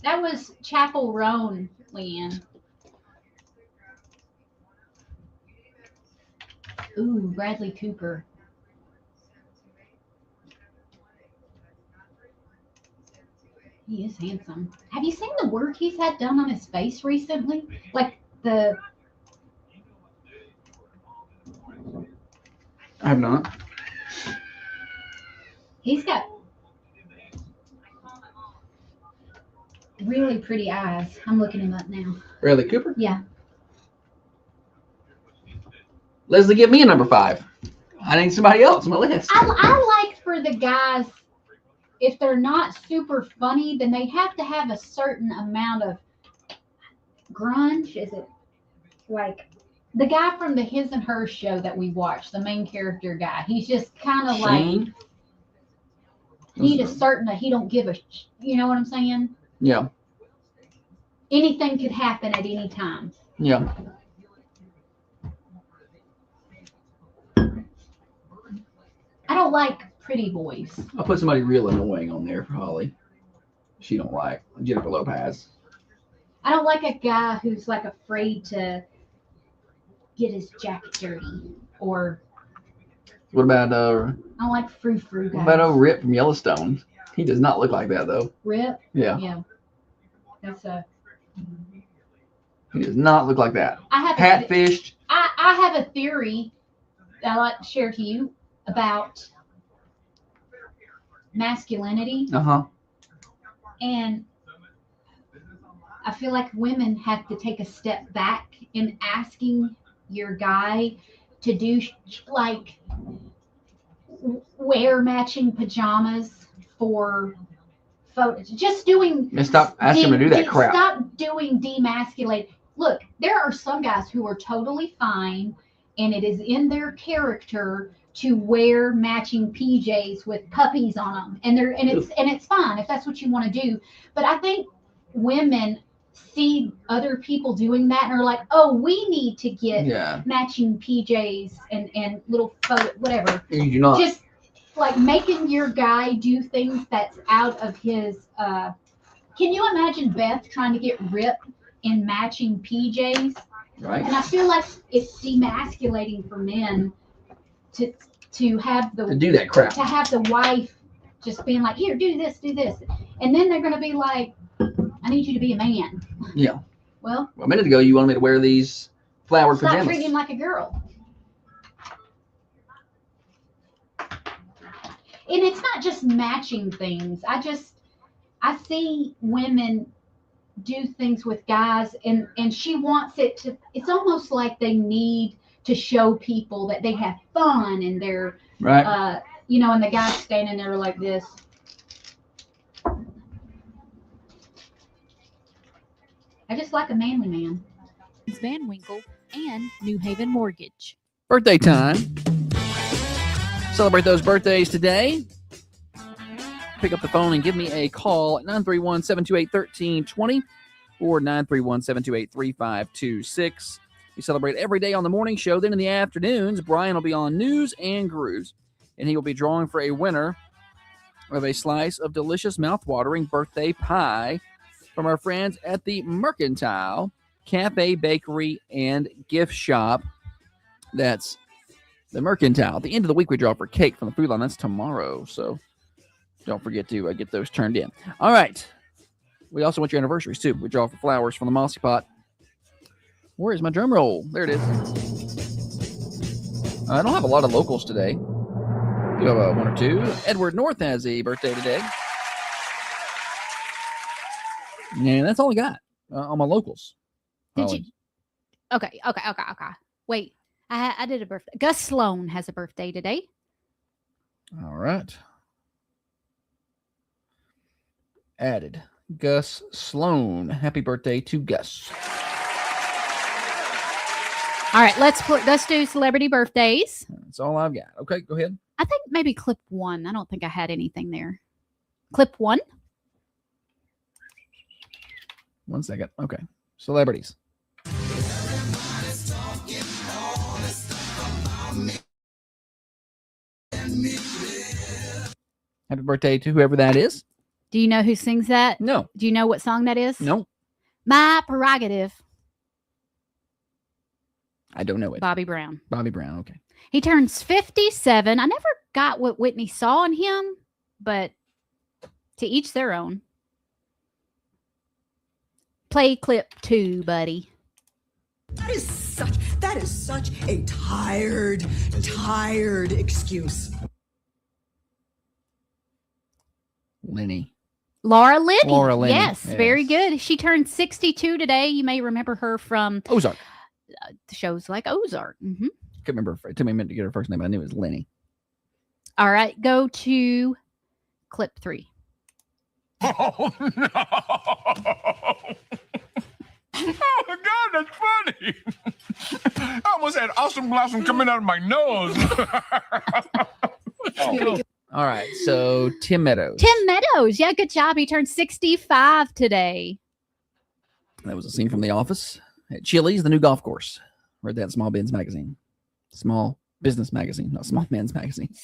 That was Chapel Roan, Leanne. Ooh, Bradley Cooper. He is handsome. Have you seen the work he's had done on his face recently? Like the I have not. he's got really pretty eyes. I'm looking him up now. Bradley Cooper? Yeah. Leslie, give me a number 5. I need somebody else on my list. I like for the guys, if they're not super funny, then they have to have a certain amount of grunge. Is it like the guy from the His and Hers show that we watched, the main character guy? He's just kind of like Shane? need a certain he don't give a you know what I'm saying? Yeah. Anything could happen at any time. Yeah. I don't like pretty boys. I'll put somebody real annoying on there for Holly. She don't like Jennifer Lopez. I don't like a guy who's like afraid to get his jacket dirty, or What about I don't like frou-frou what guys. about Rip from Yellowstone? He does not look like that though. Rip. Yeah. Yeah. That's a. He does not look like that. I have Catfished. I have a theory that I'd like to share to you about masculinity. Uh-huh. And I feel like women have to take a step back in asking your guy to do like wear matching pajamas for photos. Just doing. And stop asking him to do that crap. Stop doing demasculate. Look, there are some guys who are totally fine, and it is in their character to wear matching PJs with puppies on them, and it's fine if that's what you want to do. But I think women see other people doing that and are like, oh, we need to get matching PJs and little photo whatever. And you do not. Just like making your guy do things that's out of his. Can you imagine Beth trying to get ripped in matching PJs? Right. And I feel like it's demasculating for men to have to do that crap. to have the wife just being like, here, do this, and then they're gonna be like, I need you to be a man. Yeah. Well, a minute ago you wanted me to wear these flowered stop pajamas. treating him like a girl. And it's not just matching things. I see women do things with guys and she wants it to, it's almost like they need to show people that they have fun and they're right. And the guy's standing there like this. I just like a manly man. Van Winkle and New Haven Mortgage. Birthday time. Celebrate those birthdays today. Pick up the phone and give me a call at 931-728-1320 or 931-728-3526. We celebrate every day on the morning show. Then in the afternoons, Brian will be on News and Grooves, and he will be drawing for a winner of a slice of delicious, mouth-watering birthday pie from our friends at the Mercantile Cafe, Bakery, and Gift Shop. That's the Mercantile. At the end of the week, we draw for cake from the food line. That's tomorrow, so don't forget to get those turned in. All right. We also want your anniversaries, too. We draw for flowers from the Mossy Pot. Where is my drum roll? There it is. I don't have a lot of locals today. We have one or two. Edward North has a birthday today. And that's all I got on my locals. Did you? Okay. Wait, I did a birthday. Gus Sloan has a birthday today. All right. Added. Gus Sloan. Happy birthday to Gus. All right, let's do celebrity birthdays. That's all I've got. Okay, go ahead. I think maybe clip 1. I don't think I had anything there. Clip 1. 1 second. Okay. Celebrities. Happy birthday to whoever that is. Do you know who sings that? No. Do you know what song that is? No. My Prerogative. I don't know it. Bobby Brown. Bobby Brown, okay. He turns 57. I never got what Whitney saw in him, but to each their own. Play clip 2, buddy. That is such a tired excuse. Lenny. Laura Linney. Laura Linney. Yes, very good. She turned 62 today. You may remember her from Ozark. Shows like Ozark. Mm-hmm. Couldn't remember. It took me a minute to get her first name. I knew it was Lenny. All right, go to clip 3. Oh, no. Oh, God, that's funny. I almost had awesome blossom coming out of my nose. All right, so Tim Meadows. Tim Meadows. Yeah, good job. He turned 65 today. That was a scene from The Office. At Chili's, the new golf course. Read that in Small Men's Magazine. Small Business Magazine, not Small Men's Magazine.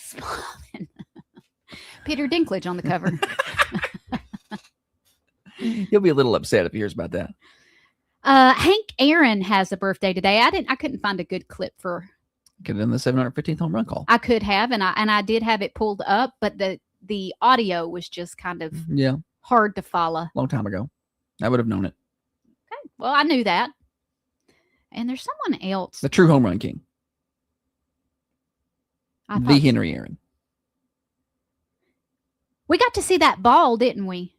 Peter Dinklage on the cover. He'll be a little upset if he hears about that. Hank Aaron has a birthday today. I couldn't find a good clip for. Could have done the 715th home run call. I could have, and I did have it pulled up, but the the audio was just kind of Yeah, hard to follow. long time ago. I would have known it. Okay, well, I knew that. And there's someone else. The true home run king. I The thought- Henry Aaron. We got to see that ball, didn't we?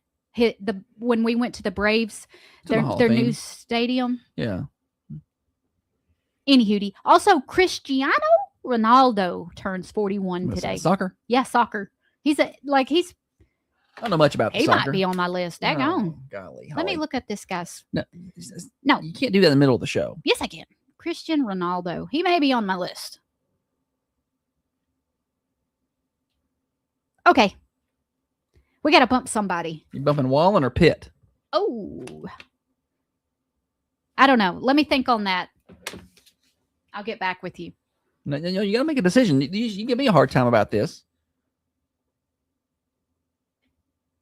When we went to the Braves, To the Hall of their Fame. new stadium. Yeah. Anywho, also Cristiano Ronaldo turns 41 What's that, today. soccer? Yeah, soccer. He's I don't know much about the he soccer. might be on my list. Daggone. Oh, golly. Let me Holly. look at this guy's. No, No. you can't do that in the middle of the show. Yes, I can. Cristiano Ronaldo. He may be on my list. Okay. We got to bump somebody. You bumping Wallen or Pitt? Oh. I don't know. Let me think on that. I'll get back with you. No, you got to make a decision. You give me a hard time about this.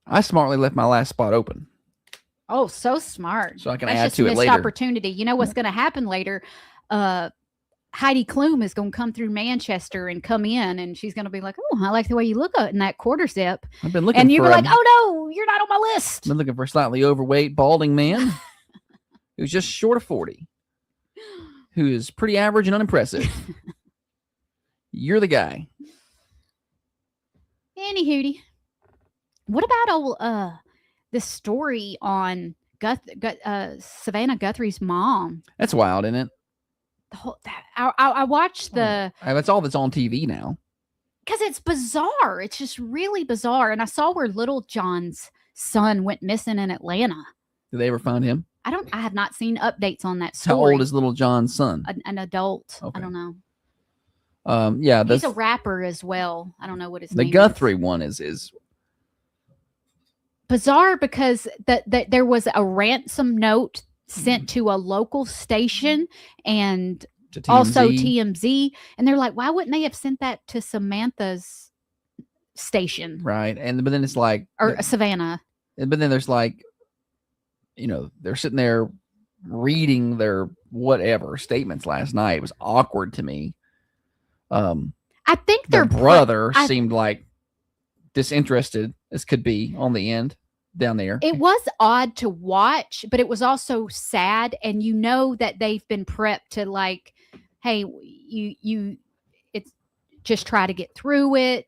I smartly left my last spot open. Oh, so smart. So I can That's add just to it missed later. opportunity. You know what's going to happen later? Heidi Klum is going to come through Manchester and come in, and she's going to be like, "Oh, I like the way you look in that quarter zip." I've been looking And you're for like, "Oh no, you're not on my list." been looking for a slightly overweight, balding man who's just short of 40, who is pretty average and unimpressive. You're the guy. Anywho, what about old this story on Savannah Guthrie's mom? That's wild, isn't it? I watched the That's all that's on TV now. because it's bizarre. It's just really bizarre. And I saw where Little John's son went missing in Atlanta. Did they ever find him? I have not seen updates on that How story. old is Little John's son? An adult? I Okay. don't know. Yeah, He's that's a rapper as well. I don't know what his the name is. Guthrie one is Bizarre because there was a ransom note sent to a local station and To also TMZ. TMZ. And they're like, why wouldn't they have sent that to Samantha's station right, but then it's like, or Savannah? but then there's like, they're sitting there reading their whatever statements last night. It was awkward to me. I think Their their brother I- seemed like disinterested as could be on the end down there. It was odd to watch, but it was also sad. And you know that they've been prepped to like, hey, it's just try to get through it.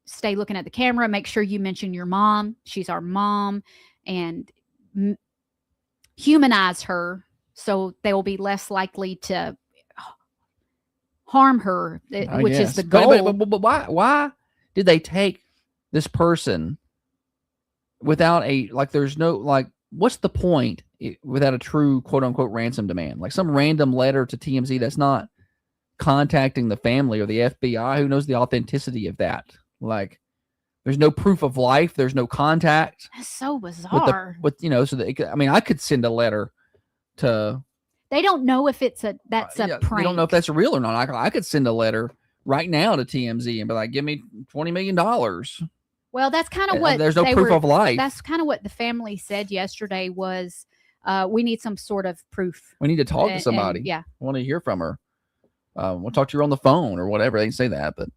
Stay looking at the camera. Make sure you mention your mom. She's our mom, and humanize her so they will be less likely to harm her, I which guess. is the goal. But why did they take this person without there's no, what's the point without a true quote unquote ransom demand? Like some random letter to TMZ that's not contacting the family or the FBI. Who knows the authenticity of that? Like there's no proof of life. There's no contact. That's so bizarre. I could send a letter to, They don't know if that's a yeah, prank. we don't know if that's real or not. I could send a letter right now to TMZ and be like, give me $20 million. Well, that's kind of And what there's no proof of life. That's kind of what the family said yesterday was we need some sort of proof. We need to talk to And- somebody. yeah. I want to hear from her. We'll talk to her on the phone or whatever. They can say that, but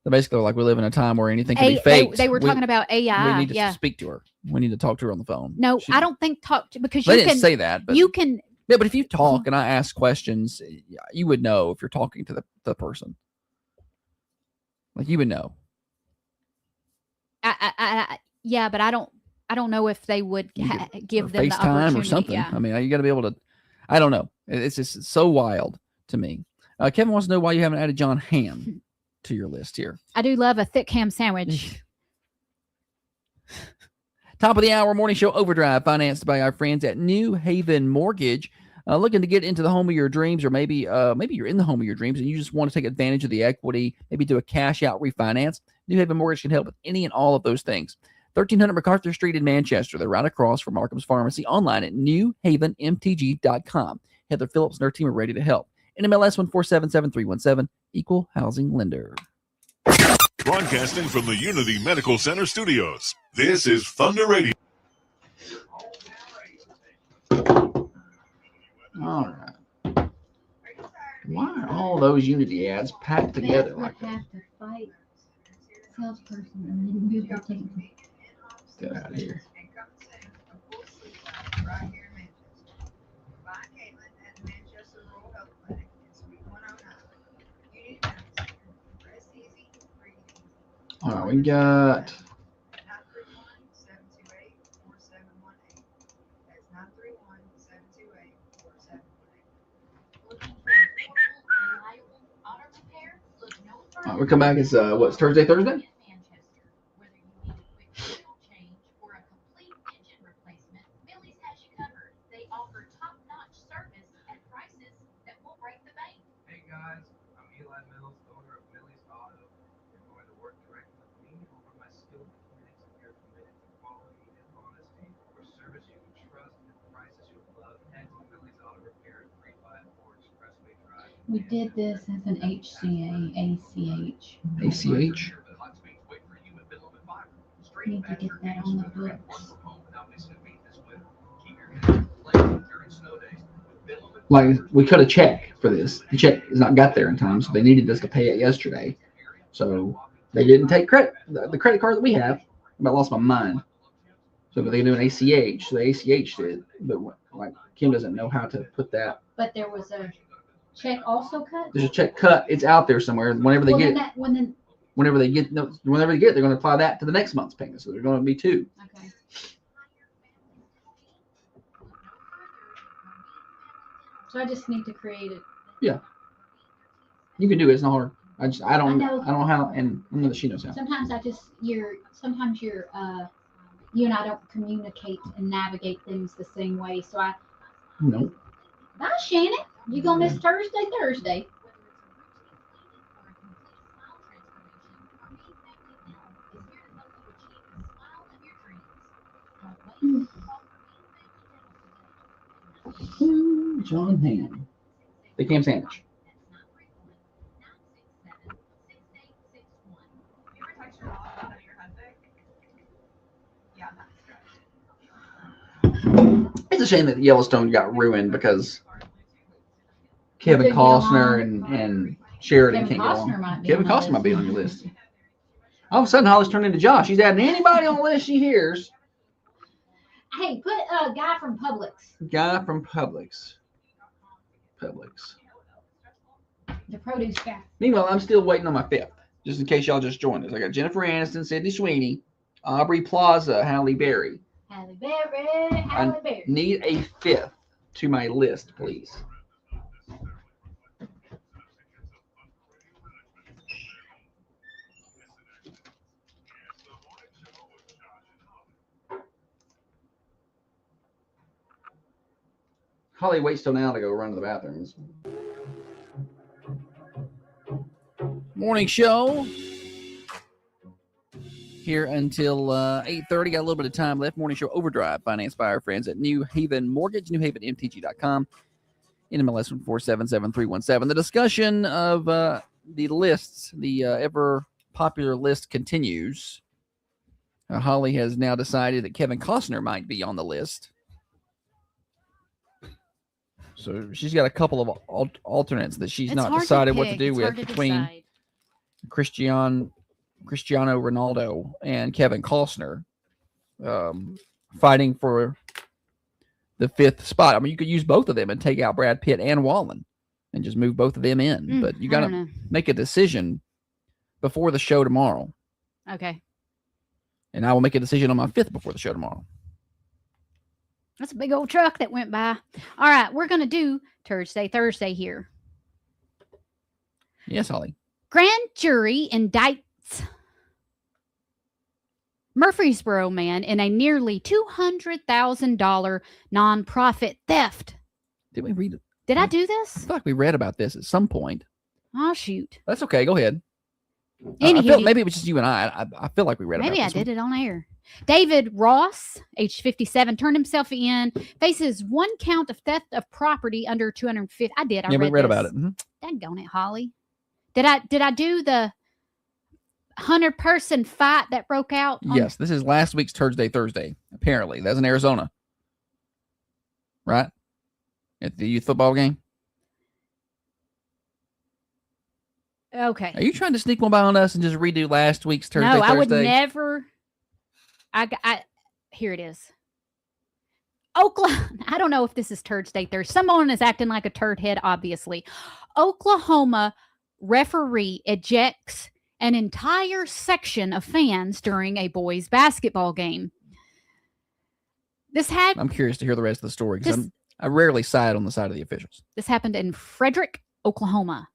they're basically like, we live in a time where anything can be faked. They were talking about AI. We need to yeah. speak to her. We need to talk to her on the phone. No, I don't think because They you didn't can say that, but you can. Yeah, but if you talk and I ask questions, you would know if you're talking to the person. Like you would know. Yeah, but I don't know if they would give them the FaceTime opportunity. or something. Yeah. I mean, you got to be able to. I don't know. It's just so wild to me. Kevin wants to know why you haven't added John Hamm to your list here. I do love a thick ham sandwich. Top of the hour morning show overdrive, financed by our friends at New Haven Mortgage. Looking to get into the home of your dreams, or maybe you're in the home of your dreams and you just want to take advantage of the equity, maybe do a cash out refinance. New Haven Mortgage can help with any and all of those things. 1300 MacArthur Street in Manchester. They're right across from Markham's Pharmacy. Online at newhavenmtg.com. Heather Phillips and her team are ready to help. NMLS 1477317, Equal Housing Lender. Broadcasting from the Unity Medical Center studios. This is Thunder Radio. All right. Why are all those Unity ads packed together like that? Have to fight salesperson and didn't do their thing. Get out of here. All right, we got. All right, we come back. It's what's Thursday? Hey guys, I'm Eli Mills, owner of Millie's Auto. You're going to work directly with me over my skilled mechanics if you're committed to quality and honesty for service you can trust and prices you'll love. Head to Millie's Auto Repair at 354 Expressway Drive. We did this as an HCA, ACH. ACH. Need to get that on the books. Like, we could have checked for this. The check has not got there in time, so they needed us to pay it yesterday. So they didn't take credit. The credit card that we have, I about lost my mind. So they do an ACH. So they ACH'd it, but like Kim doesn't know how to put that. But there was a check also cut. There's a check cut. It's out there somewhere. Whenever they get it, whenever they get it, they're going to apply that to the next month's payment. So there's going to be two. Okay. So I just need to create it. Yeah. You can do it. It's not hard. I don't know. how, and I know that she knows how. Sometimes sometimes you and I don't communicate and navigate things the same way. So No. Bye, Shannon. You gonna miss Thursday. John Ham. The Cam Sandwich. It's a shame that Yellowstone got ruined because Kevin Costner and Sheridan can't get along. Kevin Costner might be on your list. All of a sudden, Holly's turned into Josh. She's adding anybody on the list she hears. Hey, put a guy from Publix. Guy from Publix. The produce guy. Meanwhile, I'm still waiting on my fifth, just in case y'all just joined us. I got Jennifer Aniston, Sydney Sweeney, Aubrey Plaza, Halle Berry. Halle Berry. I need a fifth to my list, please. Holly waits till now to go run to the bathrooms. Morning show here until 8:30. Got a little bit of time left. Morning show overdrive, financed by our friends at New Haven Mortgage, newhavenmtg.com. NMLS 1477317. The discussion of the lists, the ever popular list continues. Holly has now decided that Kevin Costner might be on the list. So she's got a couple of alternates that she's not decided what to do with between Cristiano Ronaldo and Kevin Costner, fighting for the fifth spot. I mean, you could use both of them and take out Brad Pitt and Wallen and just move both of them in. But you got to make a decision before the show tomorrow. Okay. And I will make a decision on my fifth before the show tomorrow. That's a big old truck that went by. All right, we're going to do Thursday here. Yes, Holly. Grand jury indicts Murfreesboro man in a nearly $200,000 nonprofit theft. Did we read it? Did I do this? I feel like we read about this at some point. Oh, shoot. That's okay. Go ahead. I feel, maybe it was just you and I feel like we read about this. Maybe I did it on air. David Ross, age 57, turned himself in, faces one count of theft of property under $250,000. I did. We read about it. Daggone it, Holly. Did I do the 100-person fight that broke out? Yes, this is last week's Thursday. Apparently, that's in Arizona, right? At the youth football game. Okay. Are you trying to sneak one by on us and just redo last week's Thursday? No, I would Thursday? never. Here it is. Oklahoma. I don't know if this is Thursday. Someone is acting like a turd head, obviously. Oklahoma referee ejects an entire section of fans during a boys' basketball game. I'm curious to hear the rest of the story because I rarely side on the side of the officials. This happened in Frederick, Oklahoma.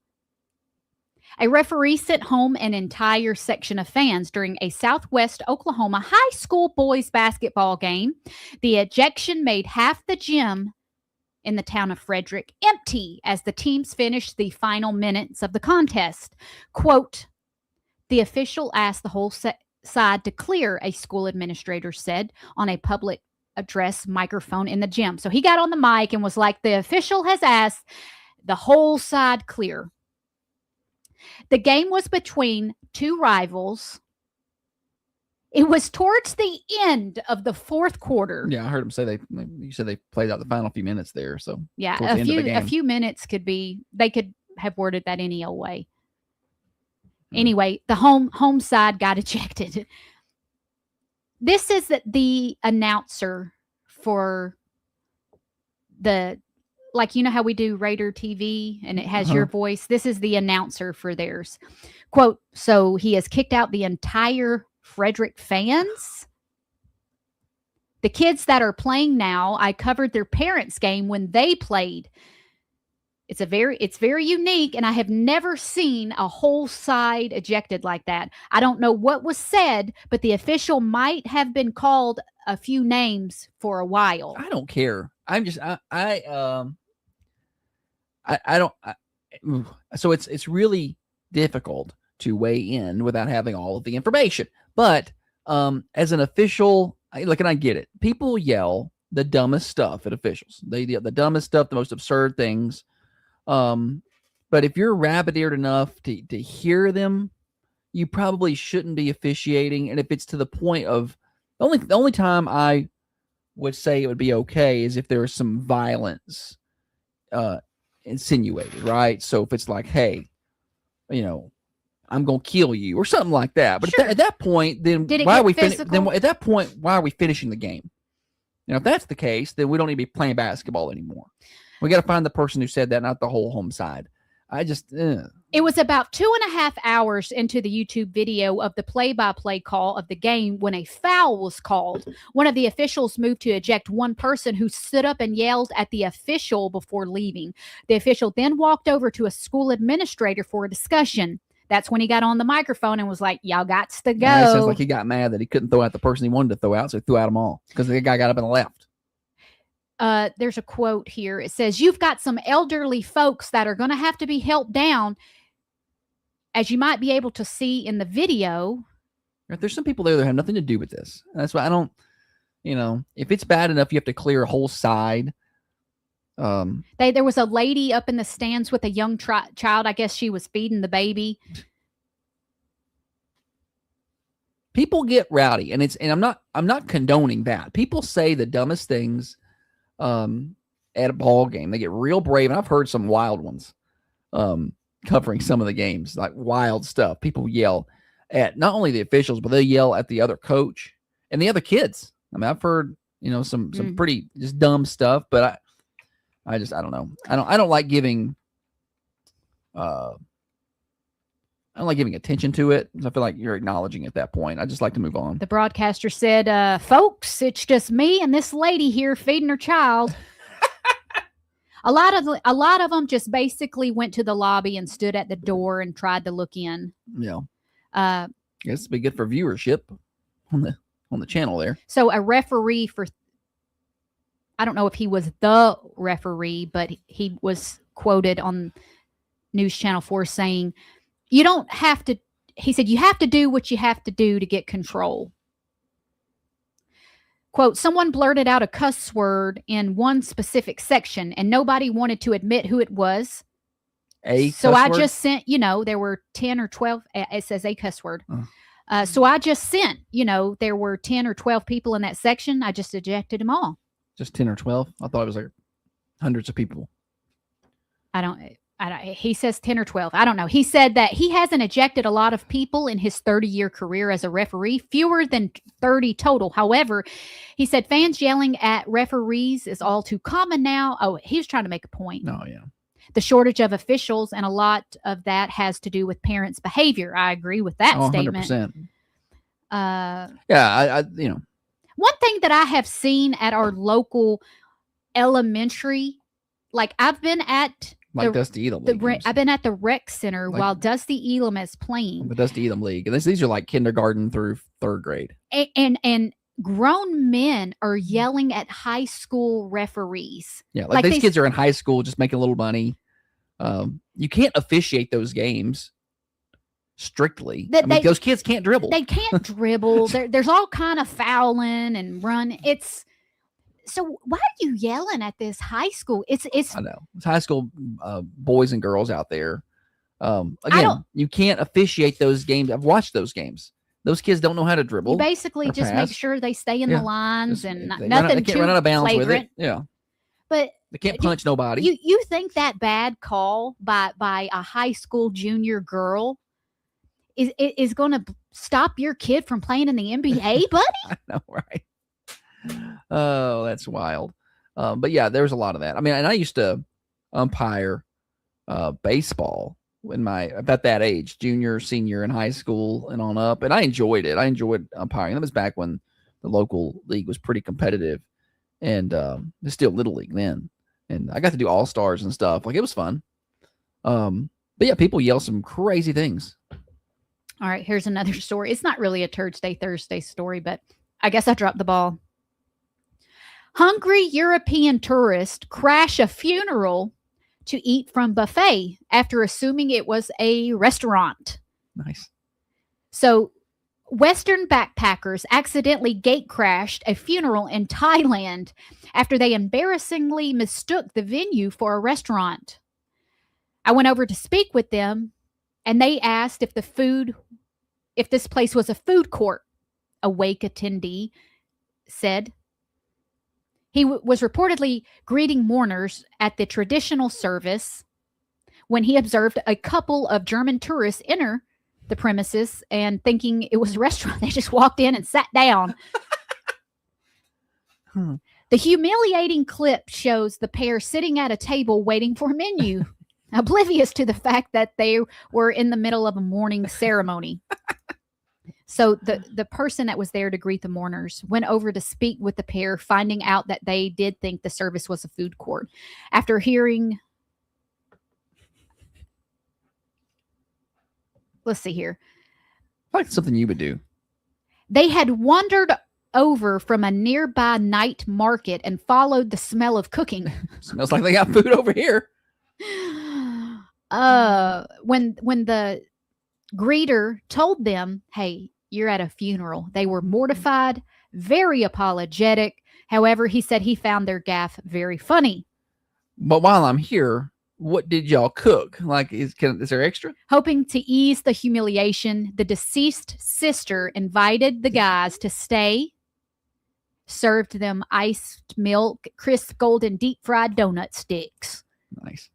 A referee sent home an entire section of fans during a Southwest Oklahoma high school boys basketball game. The ejection made half the gym in the town of Frederick empty as the teams finished the final minutes of the contest. Quote, the official asked the whole side to clear, a school administrator said on a public address microphone in the gym. So he got on the mic and was like, the official has asked the whole side clear. The game was between two rivals. It was towards the end of the fourth quarter. Yeah, I heard him say you said they played out the final few minutes there. So yeah, a few minutes they could have worded that any old way. Anyway, the home side got ejected. This is the announcer for like, you know how we do Raider TV and it has your voice? This is the announcer for theirs. Quote, so he has kicked out the entire Frederick fans. The kids that are playing now, I covered their parents' game when they played. It's very unique, and I have never seen a whole side ejected like that. I don't know what was said, but the official might have been called a few names for a while. I don't care. I'm just I don't. So it's really difficult to weigh in without having all of the information. But as an official, I get it. People yell the dumbest stuff at officials. They yell the dumbest stuff, the most absurd things. But if you're rabbit-eared enough to hear them, you probably shouldn't be officiating. And if it's to the point of the only time I would say it would be okay is if there was some violence insinuated, right? So if it's like, hey, I'm gonna kill you or something like that. But at that point, then why are we at that point, why are we finishing the game? If that's the case, then we don't need to be playing basketball anymore. We got to find the person who said that, not the whole home side. It was about 2.5 hours into the YouTube video of the play-by-play call of the game when a foul was called. One of the officials moved to eject one person who stood up and yelled at the official before leaving. The official then walked over to a school administrator for a discussion. That's when he got on the microphone and was like, y'all got to go. It sounds like he got mad that he couldn't throw out the person he wanted to throw out, so he threw out them all because the guy got up and left. There's a quote here. It says, you've got some elderly folks that are going to have to be helped down, as you might be able to see in the video. There's some people there that have nothing to do with this. That's why I don't, if it's bad enough, you have to clear a whole side. There was a lady up in the stands with a young child. I guess she was feeding the baby. People get rowdy, and I'm not condoning that. People say the dumbest things at a ball game. They get real brave, and I've heard some wild ones covering some of the games, like wild stuff. People yell at not only the officials, but they yell at the other coach and the other kids. I mean, I've heard some pretty just dumb stuff, but I don't know. I don't like giving attention to it. I feel like you're acknowledging at that point. I just like to move on. The broadcaster said, folks, it's just me and this lady here feeding her child. A lot of them just basically went to the lobby and stood at the door and tried to look in. Yeah. I guess it'd be good for viewership on the channel there. So a referee I don't know if he was the referee, but he was quoted on News Channel 4 saying, you don't have to, he said, you have to do what you have to do to get control. Quote, someone blurted out a cuss word in one specific section and nobody wanted to admit who it was. So I just sent, there were 10 or 12, it says a cuss word. So I just sent, there were 10 or 12 people in that section. I just ejected them all. Just 10 or 12? I thought it was like hundreds of people. I he says 10 or 12. I don't know. He said that he hasn't ejected a lot of people in his 30-year career as a referee, fewer than 30 total. However, he said fans yelling at referees is all too common now. Oh, he was trying to make a point. Oh, yeah. The shortage of officials, and a lot of that has to do with parents' behavior. I agree with that statement. 100%. Yeah, I one thing that I have seen at our local elementary, like I've been at Dusty Elam League. I've been at the rec center while Dusty Elam is playing. The Dusty Elam League. And these are like kindergarten through 3rd grade. And grown men are yelling at high school referees. Yeah, like these kids are in high school just making a little money. You can't officiate those games strictly. Those kids can't dribble. They can't dribble. There's all kind of fouling and run. So why are you yelling at this high school? It's I know. It's high school boys and girls out there. Again, you can't officiate those games. I've watched those games. Those kids don't know how to dribble. You basically just pass. make sure they stay in the lines and nothing they can't run out of bounds flagrant. with it. Yeah. But they can't punch nobody. You think that bad call by a high school junior girl is going to stop your kid from playing in the NBA, buddy? I know, right? Oh, that's wild. But yeah, there's a lot of that. I mean, and I used to umpire baseball when about that age, junior, senior in high school and on up. And I enjoyed it. I enjoyed umpiring. That was back when the local league was pretty competitive, and it's still little league then. And I got to do all-stars and stuff. Like, it was fun. But yeah, people yell some crazy things. All right, here's another story. It's not really a Thursday story, but I guess I dropped the ball. Hungry European tourist crash a funeral to eat from buffet after assuming it was a restaurant. Nice. So, Western backpackers accidentally gate crashed a funeral in Thailand after they embarrassingly mistook the venue for a restaurant. I went over to speak with them, and they asked if this place was a food court. A wake attendee said. He was reportedly greeting mourners at the traditional service when he observed a couple of German tourists enter the premises, and thinking it was a restaurant, they just walked in and sat down. The humiliating clip shows the pair sitting at a table waiting for a menu, oblivious to the fact that they were in the middle of a mourning ceremony. So the person that was there to greet the mourners went over to speak with the pair, finding out that they did think the service was a food court. After hearing, let's see here. Like something you would do. They had wandered over from a nearby night market and followed the smell of cooking. Smells like they got food over here. When the greeter told them, hey, you're at a funeral, they were mortified, very apologetic. However, he said he found their gaffe very funny. But while I'm here, what did y'all cook? Like, is there extra? Hoping to ease the humiliation, the deceased sister invited the guys to stay, served them iced milk, crisp golden deep fried donut sticks. Nice.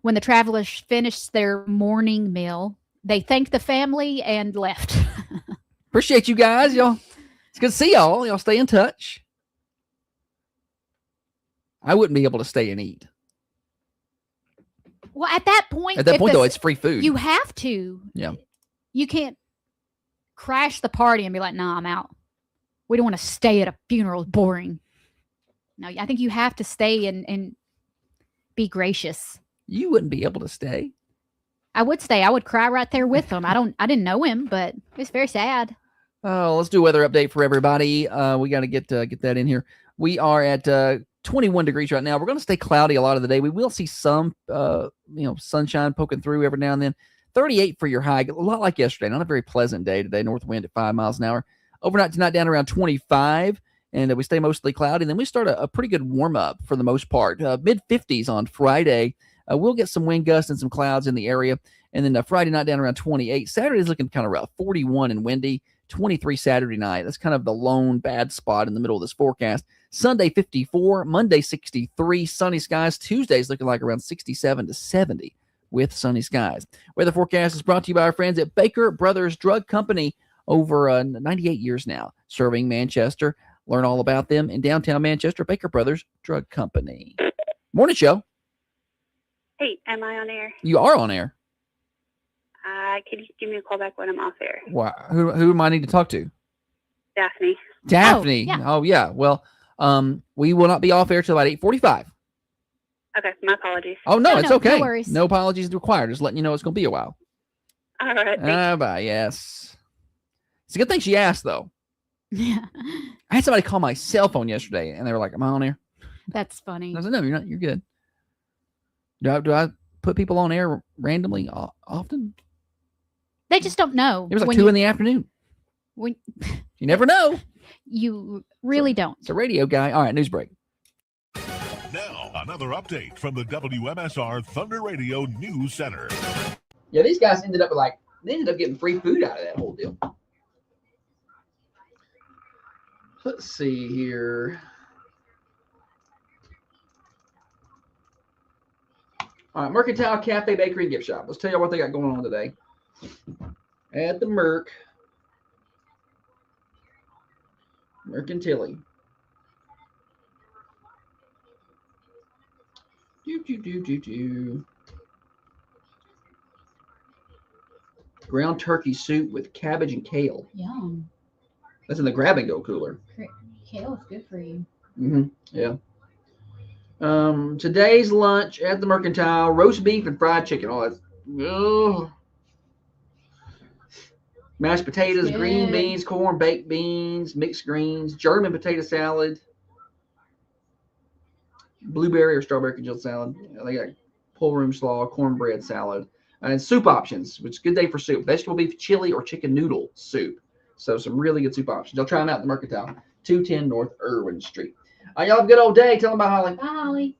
When the travelers finished their morning meal, they thanked the family and left. Appreciate you guys. Y'all, it's good to see y'all. Y'all stay in touch. I wouldn't be able to stay and eat. Well, at that point, though, it's free food. You have to. Yeah. You can't crash the party and be like, nah, I'm out. We don't want to stay at a funeral. It's boring. No, I think you have to stay and be gracious. You wouldn't be able to stay. I would stay. I would cry right there with him. I didn't know him, but it's very sad. Oh, let's do a weather update for everybody. We got to get that in here. We are at 21 degrees right now. We're going to stay cloudy a lot of the day. We will see some, sunshine poking through every now and then. 38 for your high, a lot like yesterday. Not a very pleasant day today. North wind at 5 miles an hour. Overnight tonight down around 25, and we stay mostly cloudy. And then we start a pretty good warm up for the most part. Mid 50s on Friday. We'll get some wind gusts and some clouds in the area. And then Friday night down around 28. Saturday's looking kind of rough. 41 and windy. 23 Saturday night. That's kind of the lone bad spot in the middle of this forecast. Sunday 54, Monday 63, sunny skies. Tuesday's looking like around 67 to 70 with sunny skies. Weather forecast is brought to you by our friends at Baker Brothers Drug Company, over 98 years now, serving Manchester. Learn all about them in downtown Manchester, Baker Brothers Drug Company. Morning show. Hey, am I on air? You are on air. Could you give me a call back when I'm off air? Wow. Who am I need to talk to? Daphne. Daphne. Oh, yeah. Well, we will not be off air till about 8:45. Okay, my apologies. Oh, no, it's okay. No worries. No apologies required. Just letting you know it's going to be a while. All right. Bye. Yes. It's a good thing she asked, though. Yeah. I had somebody call my cell phone yesterday, and they were like, "Am I on air?" That's funny. I said, "No, you're not. You're good." Do I put people on air randomly often? They just don't know. It was like 2 in the afternoon. When You never know. you really don't. It's a radio guy. All right, news break. Now, another update from the WMSR Thunder Radio News Center. Yeah, these guys ended up getting free food out of that whole deal. Let's see here. All right, Mercantile Cafe, Bakery, and Gift Shop. Let's tell you what they got going on today at the Mercantile. Ground turkey soup with cabbage and kale. Yum. That's in the grab and go cooler. Kale is good for you. Yeah. Today's lunch at the Mercantile: roast beef and fried chicken. Oh, that's mashed potatoes, green beans, corn, baked beans, mixed greens, German potato salad, blueberry or strawberry congealed salad. They got pull room slaw, cornbread salad, and soup options, which is a good day for soup: vegetable beef, chili, or chicken noodle soup. So some really good soup options. Y'all try them out at the Mercantile, 210 North Irwin Street. Y'all have a good old day. Tell them about Holly. Bye, Holly.